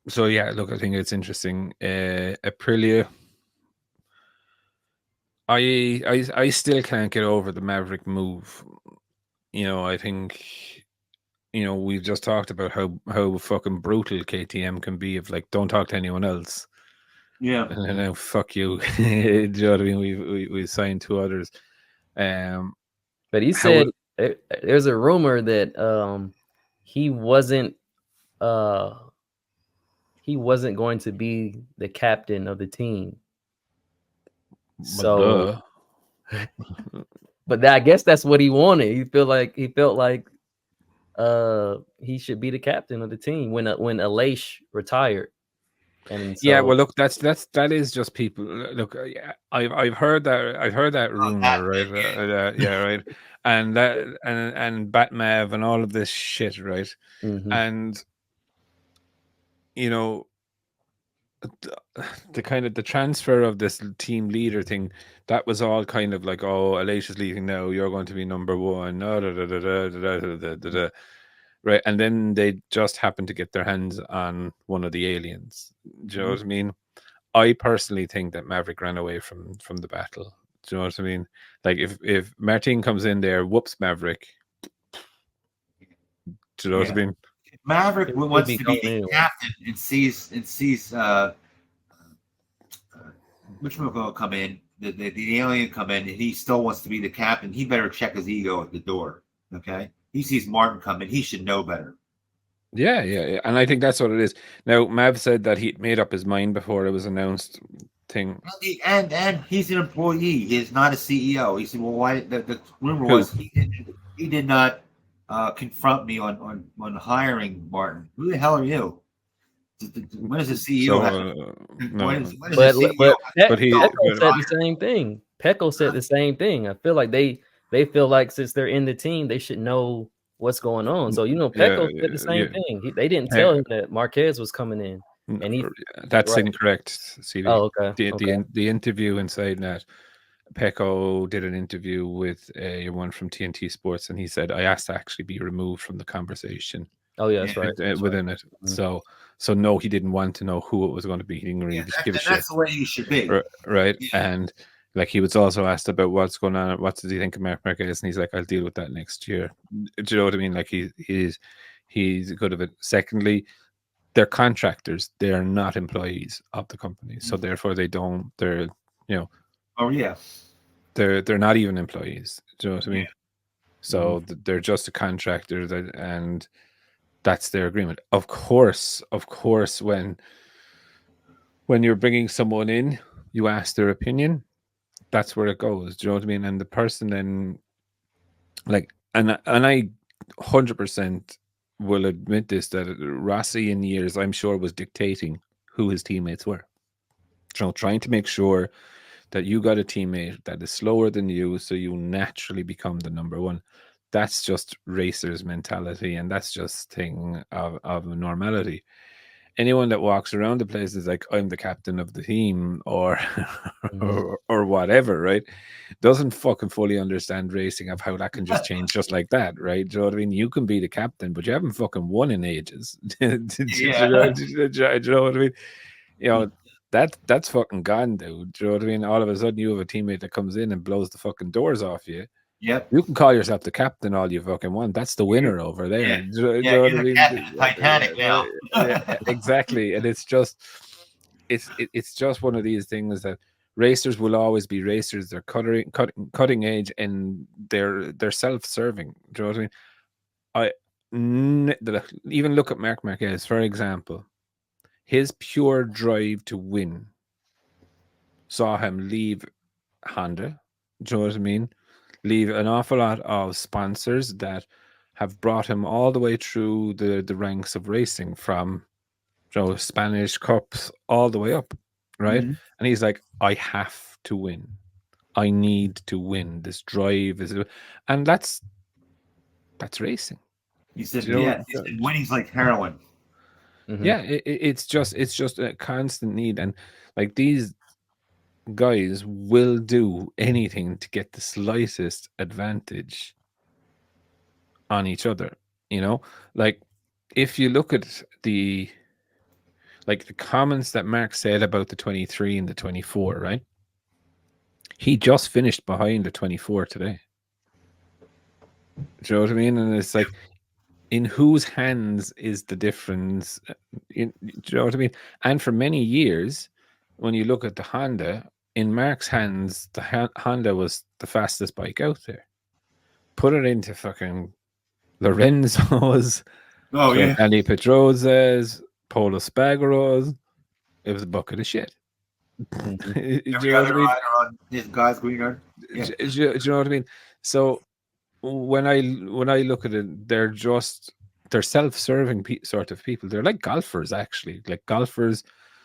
So yeah, look, I think it's interesting. Aprilia. I still can't get over the Maverick move. I think, we've just talked about how fucking brutal KTM can be, of like, don't talk to anyone else. Yeah. And now, fuck you. Do you know what I mean? We signed 2 others. But he said there's a rumor that he wasn't going to be the captain of the team. So, but I guess that's what he wanted. He felt like he should be the captain of the team when Aleix retired. And Yeah, so well, look, that is just people. Look, yeah, I've heard that Oh, rumor, right? Yeah, right. And and Batmav and all of this shit, right? mhm. And you know, the kind of the transfer of this team leader thing, that was all kind of like, oh, Alicia's leaving now, you're going to be number one, right? And then they just happened to get their hands on one of the aliens. Do you know Mhm. what I mean? I personally think that Maverick ran away from the battle. Do you know what I mean? Like if Martin comes in there, whoops Maverick. Do you know what I Yeah. mean? Maverick It would wants be to be gone the anyway. captain and sees which one will come in, the alien come in, and he still wants to be the captain. He better check his ego at the door. Okay, he sees Martin come in. He should know better. Yeah. And I think that's what it is. Now, Mav said that he made up his mind before it was announced thing. And he's an employee. He is not a CEO. He said, "Well, why?" The rumor Who? was he did not confront me on hiring Martin. Who the hell are you? When does the CEO have? So When no, is the CEO? but he Pecco said the but, same thing. Pecco said the same thing. I feel like they feel like since they're in the team, they should know what's going on. So Pecco said the same thing. They didn't tell him that Marquez was coming in, and he. that's Right. incorrect, CD. Oh, okay. The interview inside that, Pecco did an interview with one from TNT Sports, and he said, I asked to actually be removed from the conversation. Oh, yeah, that's right. Within it. Mhm. So no, he didn't want to know who it was going to be. He didn't really give a shit. That's the way you should be. Right. Yeah. And like he was also asked about what's going on, what does he think of Marquez, and he's like, I'll deal with that next year. Do you know what I mean? Like he's good of it. Secondly, they're contractors, they are not employees of the company. So therefore they're Oh yeah. they're not even employees. Do you know what I mean? So they're just a contractor and that's their agreement. Of course, when you're bringing someone in, you ask their opinion. That's where it goes. Do you know what I mean? And the person then, like, and I 100% will admit this, that Rossi in years, I'm sure, was dictating who his teammates were. Trying to make sure that you got a teammate that is slower than you, so you naturally become the number one. That's just racers' mentality, and that's just thing of normality. Anyone that walks around the place is like, I'm the captain of the team, or or whatever, right? Doesn't fucking fully understand racing, of how that can just change just like that, right? Do you know what I mean? You can be the captain, but you haven't fucking won in ages. Do you know what I mean? You know, that's fucking gone, dude. Do you know what I mean? All of a sudden you have a teammate that comes in and blows the fucking doors off you. Yep. You can call yourself the captain all you fucking want. That's the winner over there. Yeah. Do you Yeah, know you're what I the mean? captain of Titanic now. Yeah, exactly. And it's just one of these things that racers will always be racers. They're cutting edge, and they're self-serving. Do you know what I mean? Even look at Marc Marquez, for example. His pure drive to win saw him leave Honda. Do you know what I mean? Leave an awful lot of sponsors that have brought him all the way through the ranks of racing, from Spanish Cups all the way up, right? Mhm. And he's like, I have to win. I need to win. This drive is, and that's racing. He said, Do you know? "Yeah, he said, winning's like heroin." Yeah, it's just a constant need, and like these guys will do anything to get the slightest advantage on each other. Like if you look at the comments that Mark said about the 23 and the 24, right? He just finished behind the 24 today. Do you know what I mean? And it's like, in whose hands is the difference? Do you know what I mean? And for many years, when you look at the Honda, in Mark's hands, the Honda was the fastest bike out there. Put it into fucking Lorenzo's, Oh yeah, Danny Pedrosa's, Polo Spagaro's. It was a bucket of shit. Do every other rider on his guy's green yard. Yeah. Do you know what I mean? So when I look at it, they're self-serving sort of people. They're like golfers, actually. Like golfers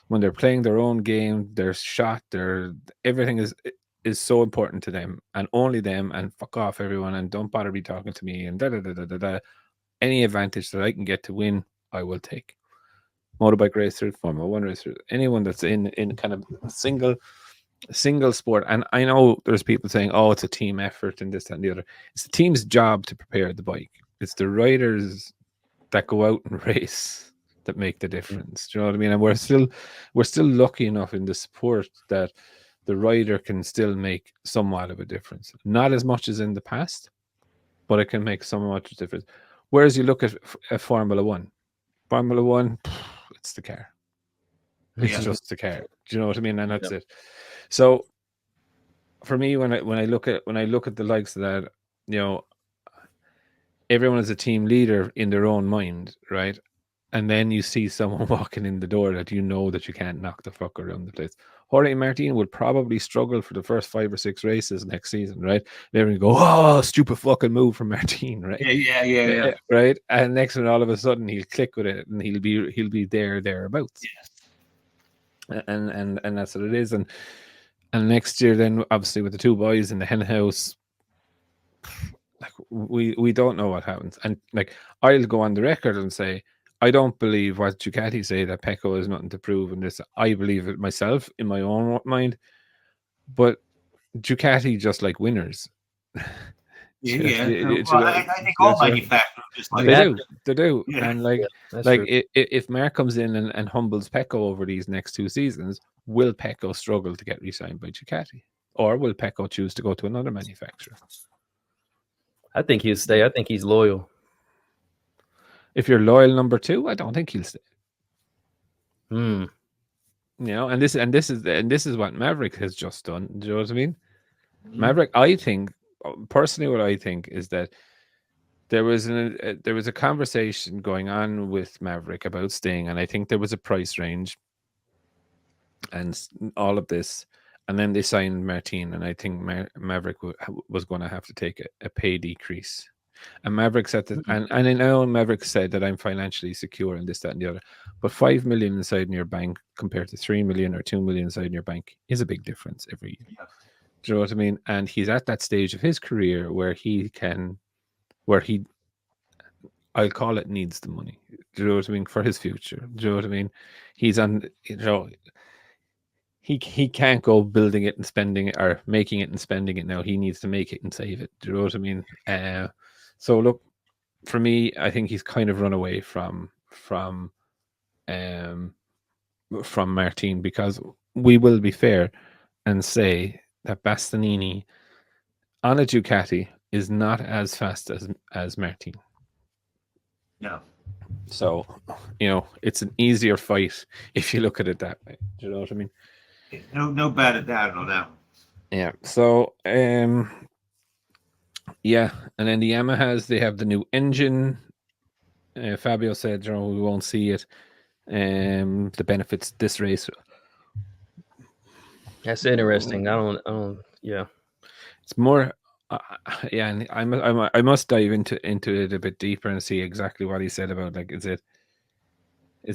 when they're playing their own game, their shot, their everything is so important to them and only them, and fuck off everyone and don't bother be talking to me and da da da da da da. Any advantage that I can get to win, I will take. Motorbike racers, Formula One racers, anyone that's in kind of single sport. And I know there's people saying, oh, it's a team effort and this, that, and the other. It's the team's job to prepare the bike. It's the riders that go out and race that make the difference. Do you know what I mean? And we're still lucky enough in the sport that the rider can still make somewhat of a difference. Not as much as in the past, but it can make somewhat of a difference. Whereas you look at Formula One, it's the car. It's just the car. Do you know what I mean? And that's it. So for me, when I look at the likes of that, you know, everyone is a team leader in their own mind, right? And then you see someone walking in the door that you know that you can't knock the fuck around the place. Jorge Martin will probably struggle for the first 5 or 6 races next season, right? Everyone go, oh, stupid fucking move from Martin, right? Yeah. Right. And next one, all of a sudden, he'll click with it, and he'll be thereabouts. Yes. And that's what it is. And next year, then obviously with the 2 boys in the hen house, like we don't know what happens. And like I'll go on the record and say, I don't believe what Ducati say that Pecco has nothing to prove in this. I believe it myself in my own mind, but Ducati just like winners. I think all manufacturers just like they do. Yeah. And if Mark comes in and humbles Pecco over these next 2 seasons, will Pecco struggle to get re-signed by Ducati, or will Pecco choose to go to another manufacturer? I think he'll stay. I think he's loyal. If you're loyal number 2, I don't think he'll stay. You know, and this is what Maverick has just done. Do you know what I mean? Maverick, I think personally, what I think is that there was a conversation going on with Maverick about staying, and I think there was a price range and all of this, and then they signed Martin, and I think Maverick was going to have to take a pay decrease. And Maverick said that, and I know Maverick said that I'm financially secure and this, that, and the other. But 5 million inside in your bank compared to 3 million or 2 million inside in your bank is a big difference every year. Yeah. Do you know what I mean? And he's at that stage of his career where I'll call it, needs the money. Do you know what I mean? For his future. Do you know what I mean? He's on, you know, he can't go building it and spending it, or making it and spending it now. He needs to make it and save it. Do you know what I mean? So look, for me, I think he's kind of run away from Martin, because we will be fair and say that Bastianini on a Ducati is not as fast as Martin. No. So, you know, it's an easier fight if you look at it that way. Do you know what I mean? No bad at that, no doubt. Yeah. So, yeah, and then the Yamahas, they have the new engine. Fabio said, you know, we won't see it. The benefits this race. That's interesting. I don't. Yeah, it's more. Yeah, and I must dive into it a bit deeper and see exactly what he said about, like, is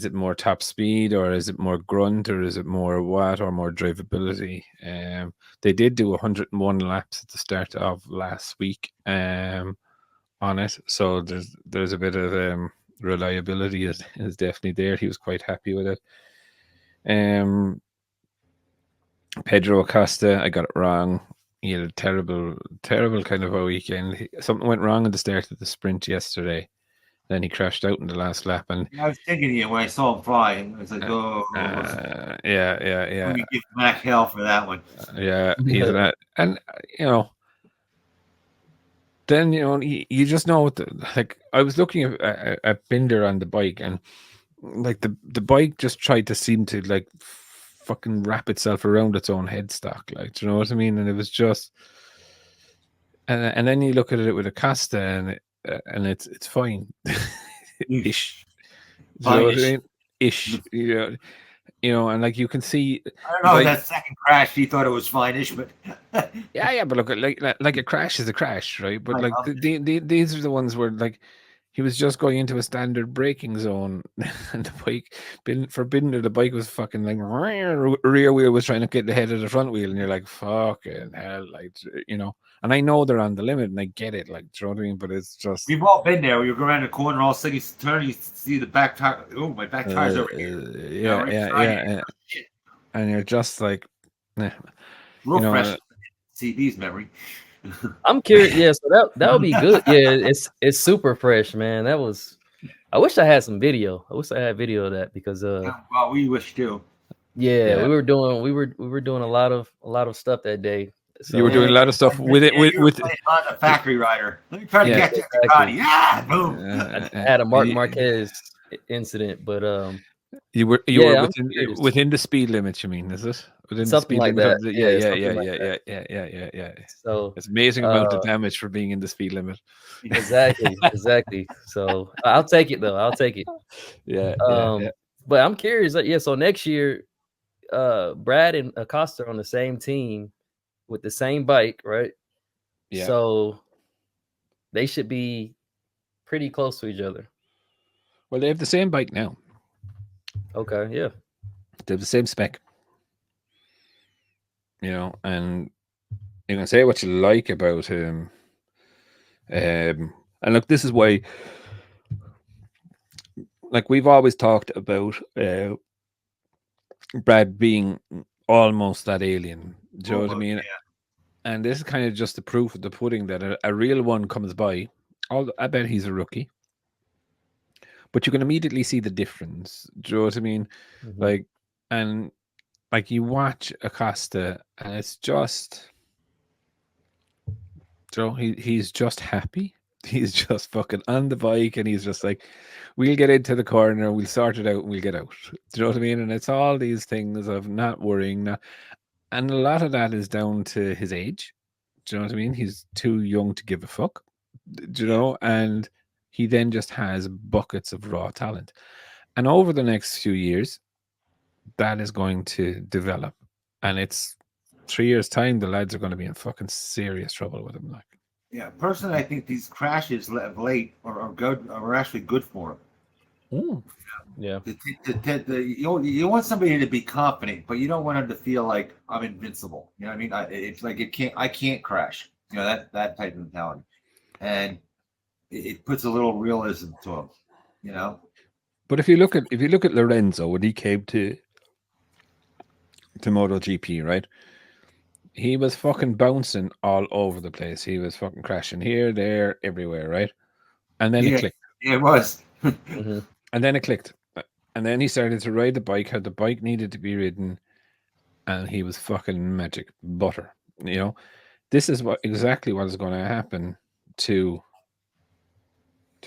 it more top speed, or is it more grunt, or is it more what, or more drivability? They did do 101 laps at the start of last week on it, so there's a bit of reliability is definitely there. He was quite happy with it. Pedro Acosta, I got it wrong. He had a terrible kind of a weekend. Something went wrong at the start of the sprint yesterday. Then he crashed out in the last lap, and I was thinking, when I saw him fly, I was like, yeah. Let me give Mac hell for that one. Yeah, he's that, and you know, then you know, you just know like I was looking at Binder on the bike, and like the bike just tried to seem to like fucking wrap itself around its own headstock, like, do you know what I mean? And it was just, and then you look at it with Acosta, and it's fine. Ish. Do you know what I mean? Ish. You know, and like you can see, I don't know, like, that second crash, he thought it was fine-ish, but yeah, but look, like a crash is a crash, right? But like these are the ones where, like, he was just going into a standard braking zone, and the bike, for Binder, the bike was fucking like rear wheel was trying to get the head of the front wheel, and you're like, fucking hell, like, you know. And I know they're on the limit, and I get it, like, do you know what I mean? But it's just, we've all been there. You go around the corner, all of a sudden you turn, you see the back tire. Oh, my back tire's over here. And you're just like, real you know, fresh. CD's memory. I'm curious. Yeah, so that would be good. Yeah, it's super fresh, man. That was. I wish I had some video. I wish I had video of that because well, we wish too. Yeah, we were doing a lot of stuff that day. So, you were doing a lot of stuff with it with on the factory rider. Let me try to get you Ducati. Yeah, boom. I had a Marquez incident, but you were within the speed limit. You mean, is it within something the speed like limit? that? Yeah. So it's amazing amount of damage for being in the speed limit. Exactly. So I'll take it though. I'll take it. Yeah. But I'm curious. So next year, Brad and Acosta are on the same team with the same bike, right? Yeah. So they should be pretty close to each other. Well, they have the same bike now. Okay, yeah. They have the same spec. You know, and you can say what you like about him. And look, this is why, like, we've always talked about Brad being almost that alien. Do you know what I mean? Yeah. And this is kind of just the proof of the pudding that a real one comes by. I bet he's a rookie. But you can immediately see the difference. Do you know what I mean? Mm-hmm. Like you watch Acosta, and it's just, Joe. He's just happy. He's just fucking on the bike, and he's just like, we'll get into the corner, we'll sort it out, and we'll get out. Do you know what I mean? And it's all these things of not worrying. And a lot of that is down to his age. Do you know what I mean? He's too young to give a fuck. Do you know? And he then just has buckets of raw talent. And over the next few years, that is going to develop. And it's 3 years' time, the lads are going to be in fucking serious trouble with him. Like, yeah, personally, I think these crashes of late are good. Are actually good for him. Yeah. You want somebody to be confident, but you don't want him to feel like I'm invincible. You know what I mean? It's like I can't crash. You know, that type of mentality, and it puts a little realism to him. You know. But if you look at Lorenzo when he came to MotoGP, right? He was fucking bouncing all over the place. He was fucking crashing here, there, everywhere, right? And then it clicked. Yeah, it was. Mm-hmm. And then it clicked. And then he started to ride the bike, how the bike needed to be ridden, and he was fucking magic butter. You know, this is exactly what is going to happen to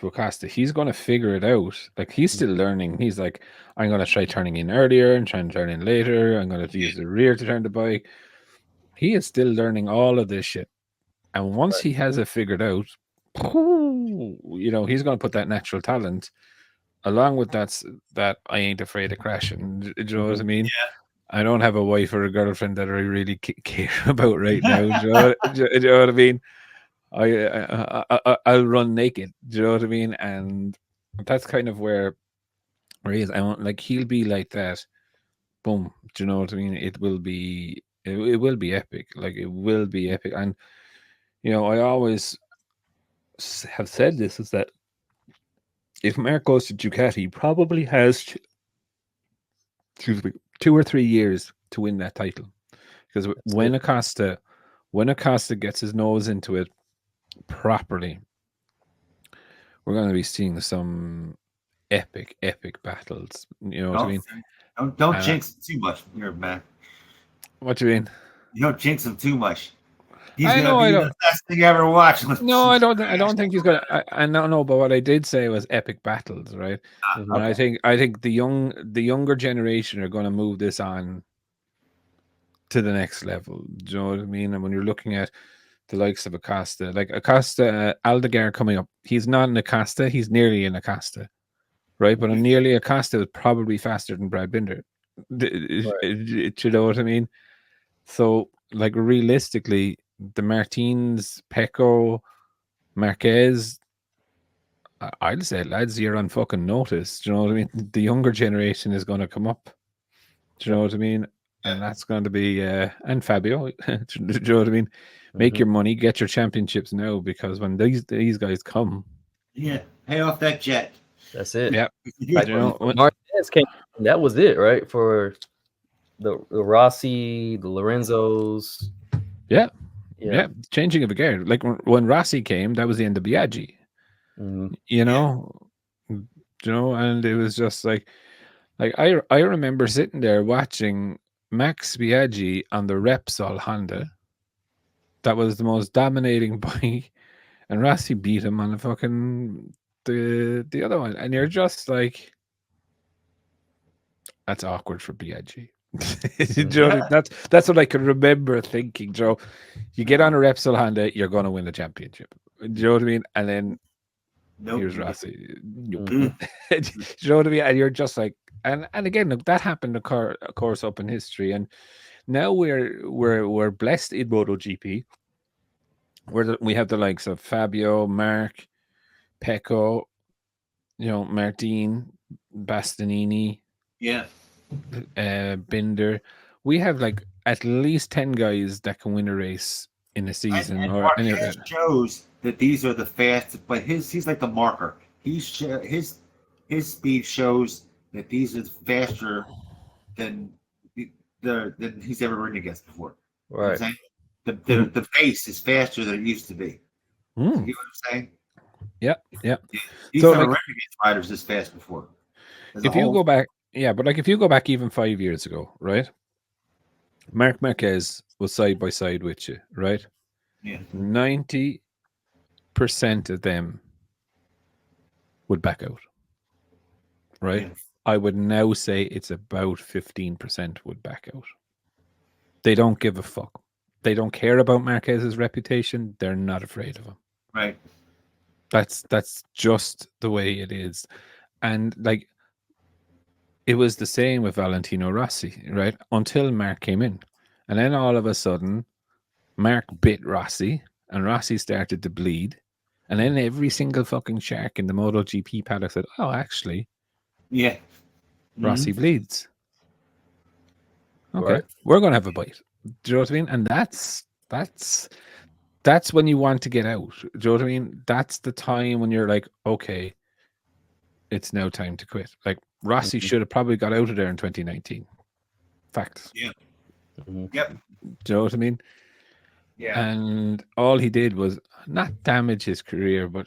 Acosta. He's going to figure it out. Like, he's still learning. He's like, I'm going to try turning in earlier and try and turn in later. I'm going to use the rear to turn the bike. He is still learning all of this shit. And once he has it figured out, you know, he's going to put that natural talent along with that I ain't afraid of crashing. Do you know what I mean? Yeah. I don't have a wife or a girlfriend that I really care about right now. Do you know what I mean? I'll run naked. Do you know what I mean? And that's kind of where he is. Like, he'll be like that. Boom. Do you know what I mean? It will be epic. Like, it will be epic. And you know, I always have said this, is that if Mark goes to Ducati, he probably has 2 or 3 years to win that title. Because when Acosta gets his nose into it properly, we're going to be seeing some epic battles. You know what I mean? Don't jinx him too much, here, man. What do you mean? You don't jinx him too much. He's gonna be the best thing you ever watched. No, I don't think he's gonna. I don't know, but what I did say was epic battles, right? And Okay. I think the younger generation are going to move this on to the next level. Do you know what I mean? And when you're looking at the likes of Acosta, like Acosta, Aldegar coming up, he's not an Acosta, he's nearly an Acosta, right? But a nearly Acosta is probably faster than Brad Binder. You know what I mean? So, like, realistically, the Martins, Pecco, Marquez, I'd say, lads, you're on fucking notice. Do you know what I mean? The younger generation is going to come up. Do you know what I mean? And that's going to be and Fabio. Do you know what I mean? Make your money, get your championships now, because when these guys come, pay off that jet. That's it. Yeah, Like, Marquez came. That was it, right? For the Rossi, the Lorenzos. Yeah. Changing of a gear. Like when Rossi came, that was the end of Biaggi. You know, and it was just like I remember sitting there watching Max Biaggi on the Repsol Honda. That was the most dominating bike, and Rossi beat him on the fucking the other one, and you're just like, that's awkward for Biaggi. That's what I can remember thinking, Joe. You get on a Repsol Honda, you're going to win the championship. Do you know what I mean? And then here's Rossi. You know what I mean? And you're just like, and again, look, that happened, of course, up in history, and now we're blessed in MotoGP. We have the likes of Fabio, Mark, Pecco, Martin, Bastianini, Binder. We have like at least 10 guys that can win a race in a season. And Marquez shows that these are the fastest, but he's like the marker. His speed shows that these are faster than he's ever ridden against before. Right. You know the pace is faster than it used to be. You know what I'm saying? Yeah. He's never ridden against riders this fast before. If you go back, but like if you go back even 5 years ago, right? Marc Marquez was side by side with you, right? Yeah. 90% of them would back out, right? Yeah. I would now say it's about 15% would back out. They don't give a fuck. They don't care about Marquez's reputation. They're not afraid of him. Right. That's just the way it is. And like, it was the same with Valentino Rossi, right? Until Mark came in. And then all of a sudden, Mark bit Rossi, and Rossi started to bleed. And then every single fucking shark in the MotoGP paddock said, oh, actually, Rossi bleeds. Okay, we're going to have a bite. Do you know what I mean? And that's when you want to get out. Do you know what I mean? That's the time when you're like, okay, it's now time to quit. Like, Rossi should have probably got out of there in 2019. Fact. Yeah. Yep. Do you know what I mean? Yeah. And all he did was not damage his career, but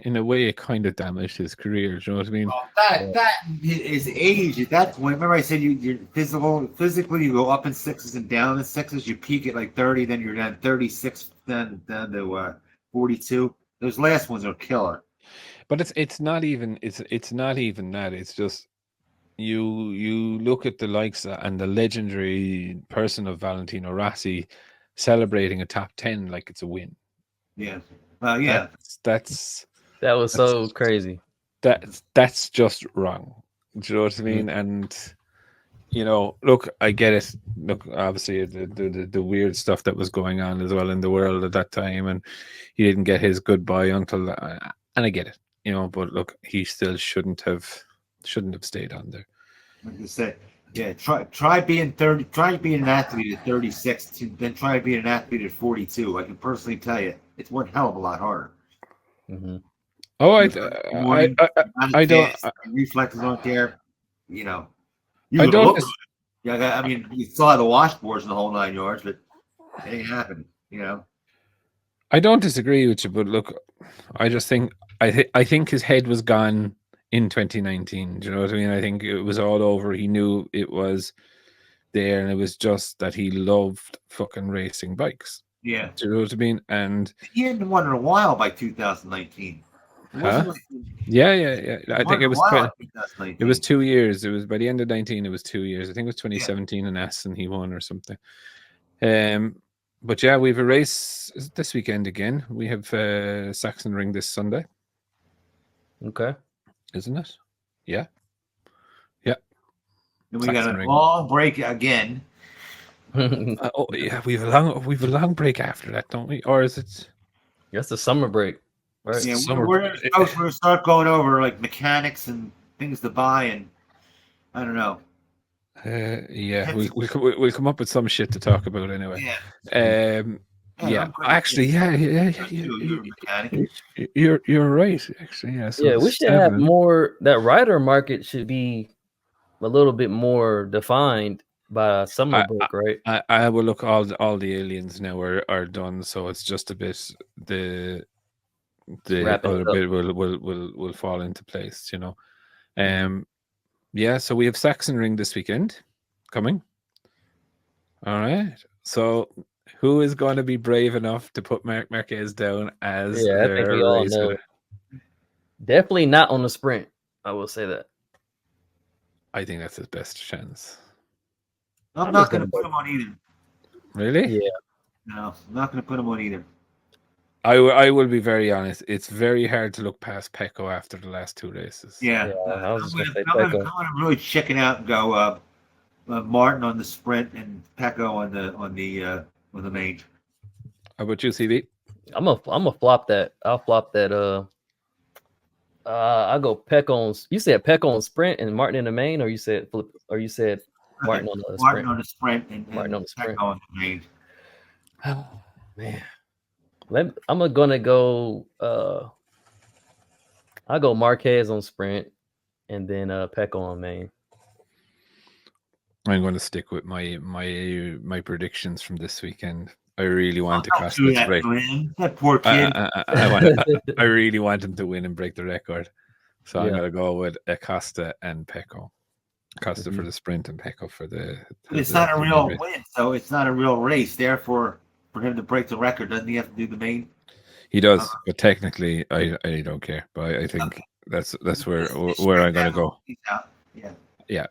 in a way, it kind of damaged his career. Do you know what I mean? Well, that is age. At that point, remember I said you're physically you go up in sixes and down in sixes. You peak at like 30, then you're down 36, then down to 42. Those last ones are killer. But it's not even that. It's just you look at the likes and the legendary person of Valentino Rossi celebrating a top 10 like it's a win. Yeah. That was so crazy. That's just wrong. Do you know what I mean? And look, I get it. Look, obviously the weird stuff that was going on as well in the world at that time, and he didn't get his goodbye until, and I get it. But look, he still shouldn't have stayed on there. Like I said, try being 30. Try being an athlete at 36, then try being an athlete at 42. I can personally tell you, it's one hell of a lot harder. Mm-hmm. Oh, I don't. Reflexes aren't there. I don't. I mean, you saw the washboards in the whole 9 yards, but it ain't happened. I don't disagree with you, but look, I just think I think his head was gone in 2019. Do you know what I mean? I think it was all over. He knew it was there, and it was just that he loved fucking racing bikes. Yeah. Do you know what I mean? And he hadn't won in a while by 2019. Huh? Yeah. I think it was 2 years. It was by the end of 19. It was 2 years. I think it was 2017 in Assen he won or something. But yeah, we have a race this weekend again. We have Sachsenring this Sunday. Okay. Isn't it? Yeah. And we got a long break again. Yeah, we've a long break after that, don't we? Or is it? That's the summer break. Right. Yeah, Summer- we're supposed to start going over like mechanics and things to buy, and I don't know. Yeah, we'll come up with some shit to talk about anyway. Yeah. Yeah, I'm good. actually, yeah, You're a mechanic. you're right. Actually, yeah. So Yeah, we it's should have 7. more. That rider market should be a little bit more defined by summer break, right? I will look. All the aliens now are done, so it's just a bit the Wrapping other it up. bit will fall into place. You know. Yeah. So we have Sachsenring this weekend coming. All right. So who is going to be brave enough to put Marquez down as Yeah, I think their we all race know. winner? Definitely not on the sprint. I will say that. I think that's his best chance. I'm I'm not just going to gonna put him on either. Really? Yeah, No, I'm not going to put him on either. I will be very honest. It's very hard to look past Pecco after the last 2 races. Yeah. I was just gonna say I'm Pecco. going to really chicken out and go Martin on the sprint and Pecco on the main. How about you, CB? I'm a flop that. I'll flop that. I'll go Peck on. You said Peck on sprint and Martin in the main, or you said flip, or you said Martin on the Martin sprint. on the sprint and Martin on the sprint. Pecco on the main. Oh, man, I'm gonna go. I'll go Marquez on sprint, and then Peck on main. I'm going to stick with my predictions from this weekend. I really want Don't Acosta do to that break. to him. That poor kid. I really want him to win and break the record. So I'm Yeah. going to go with Acosta and Pecco. Acosta for the sprint and Pecco for the. It's not a real win, so it's not a real race. Therefore, for him to break the record, doesn't he have to do the main? He does, but technically, I don't care. But I think that's where I'm going to go. He's out. Yeah.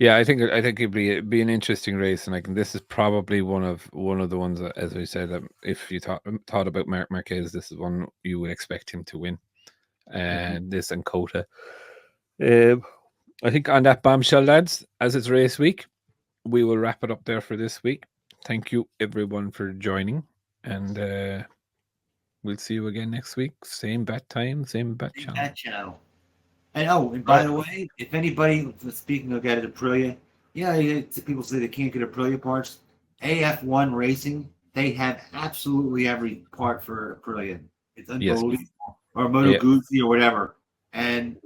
Yeah, I think it'd be an interesting race, and this is probably one of the ones that, as we said, that if you thought about Marquez, this is one you would expect him to win, and this and Cota. I think on that bombshell, lads, as it's race week, we will wrap it up there for this week. Thank you everyone for joining, and we'll see you again next week. Same bat time, same bat channel. That channel. And by the way, if anybody, speaking of getting Aprilia, people say they can't get Aprilia parts. AF1 Racing, they have absolutely every part for Aprilia. It's unbelievable. Yes. Or MotoGp or whatever. And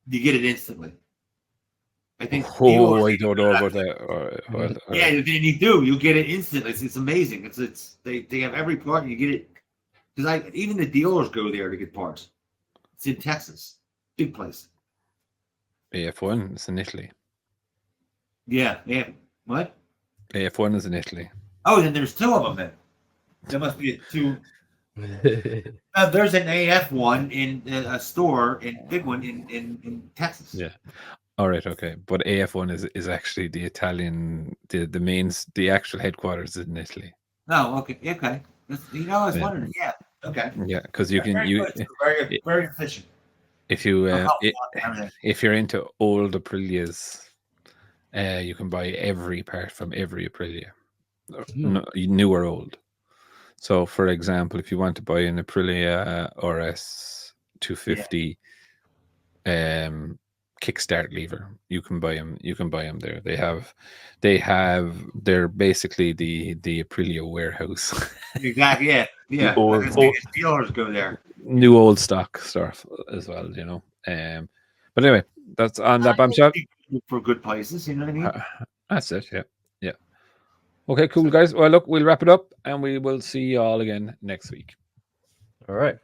you get it instantly. I think. Oh, I don't know about that. Yeah, then you do. You get it instantly. It's amazing. They have every part and you get it. Because even the dealers go there to get parts. It's in Texas. Big place. AF1 is in Italy. Yeah. What? AF1 is in Italy. Oh, then there's 2 of them then. There must be 2. There's an AF1 in a store, big one in Texas. Yeah. All right. Okay. But AF1 is actually the Italian, the actual headquarters is in Italy. Oh, okay. Okay. I was wondering. Yeah. Okay. Yeah, because you can very efficient. If you're into old Aprilias, you can buy every part from every Aprilia, new or old. So, for example, if you want to buy an Aprilia RS 250 kickstart lever, you can buy them. You can buy them there. They're basically the Aprilia warehouse. Exactly. Yeah. Old dealers go there. New old stock stuff as well, But anyway, that's on that bombshell. For good places, you know what I mean? That's it. Yeah. Okay, cool, guys. Well, look, we'll wrap it up, and we will see you all again next week. All right.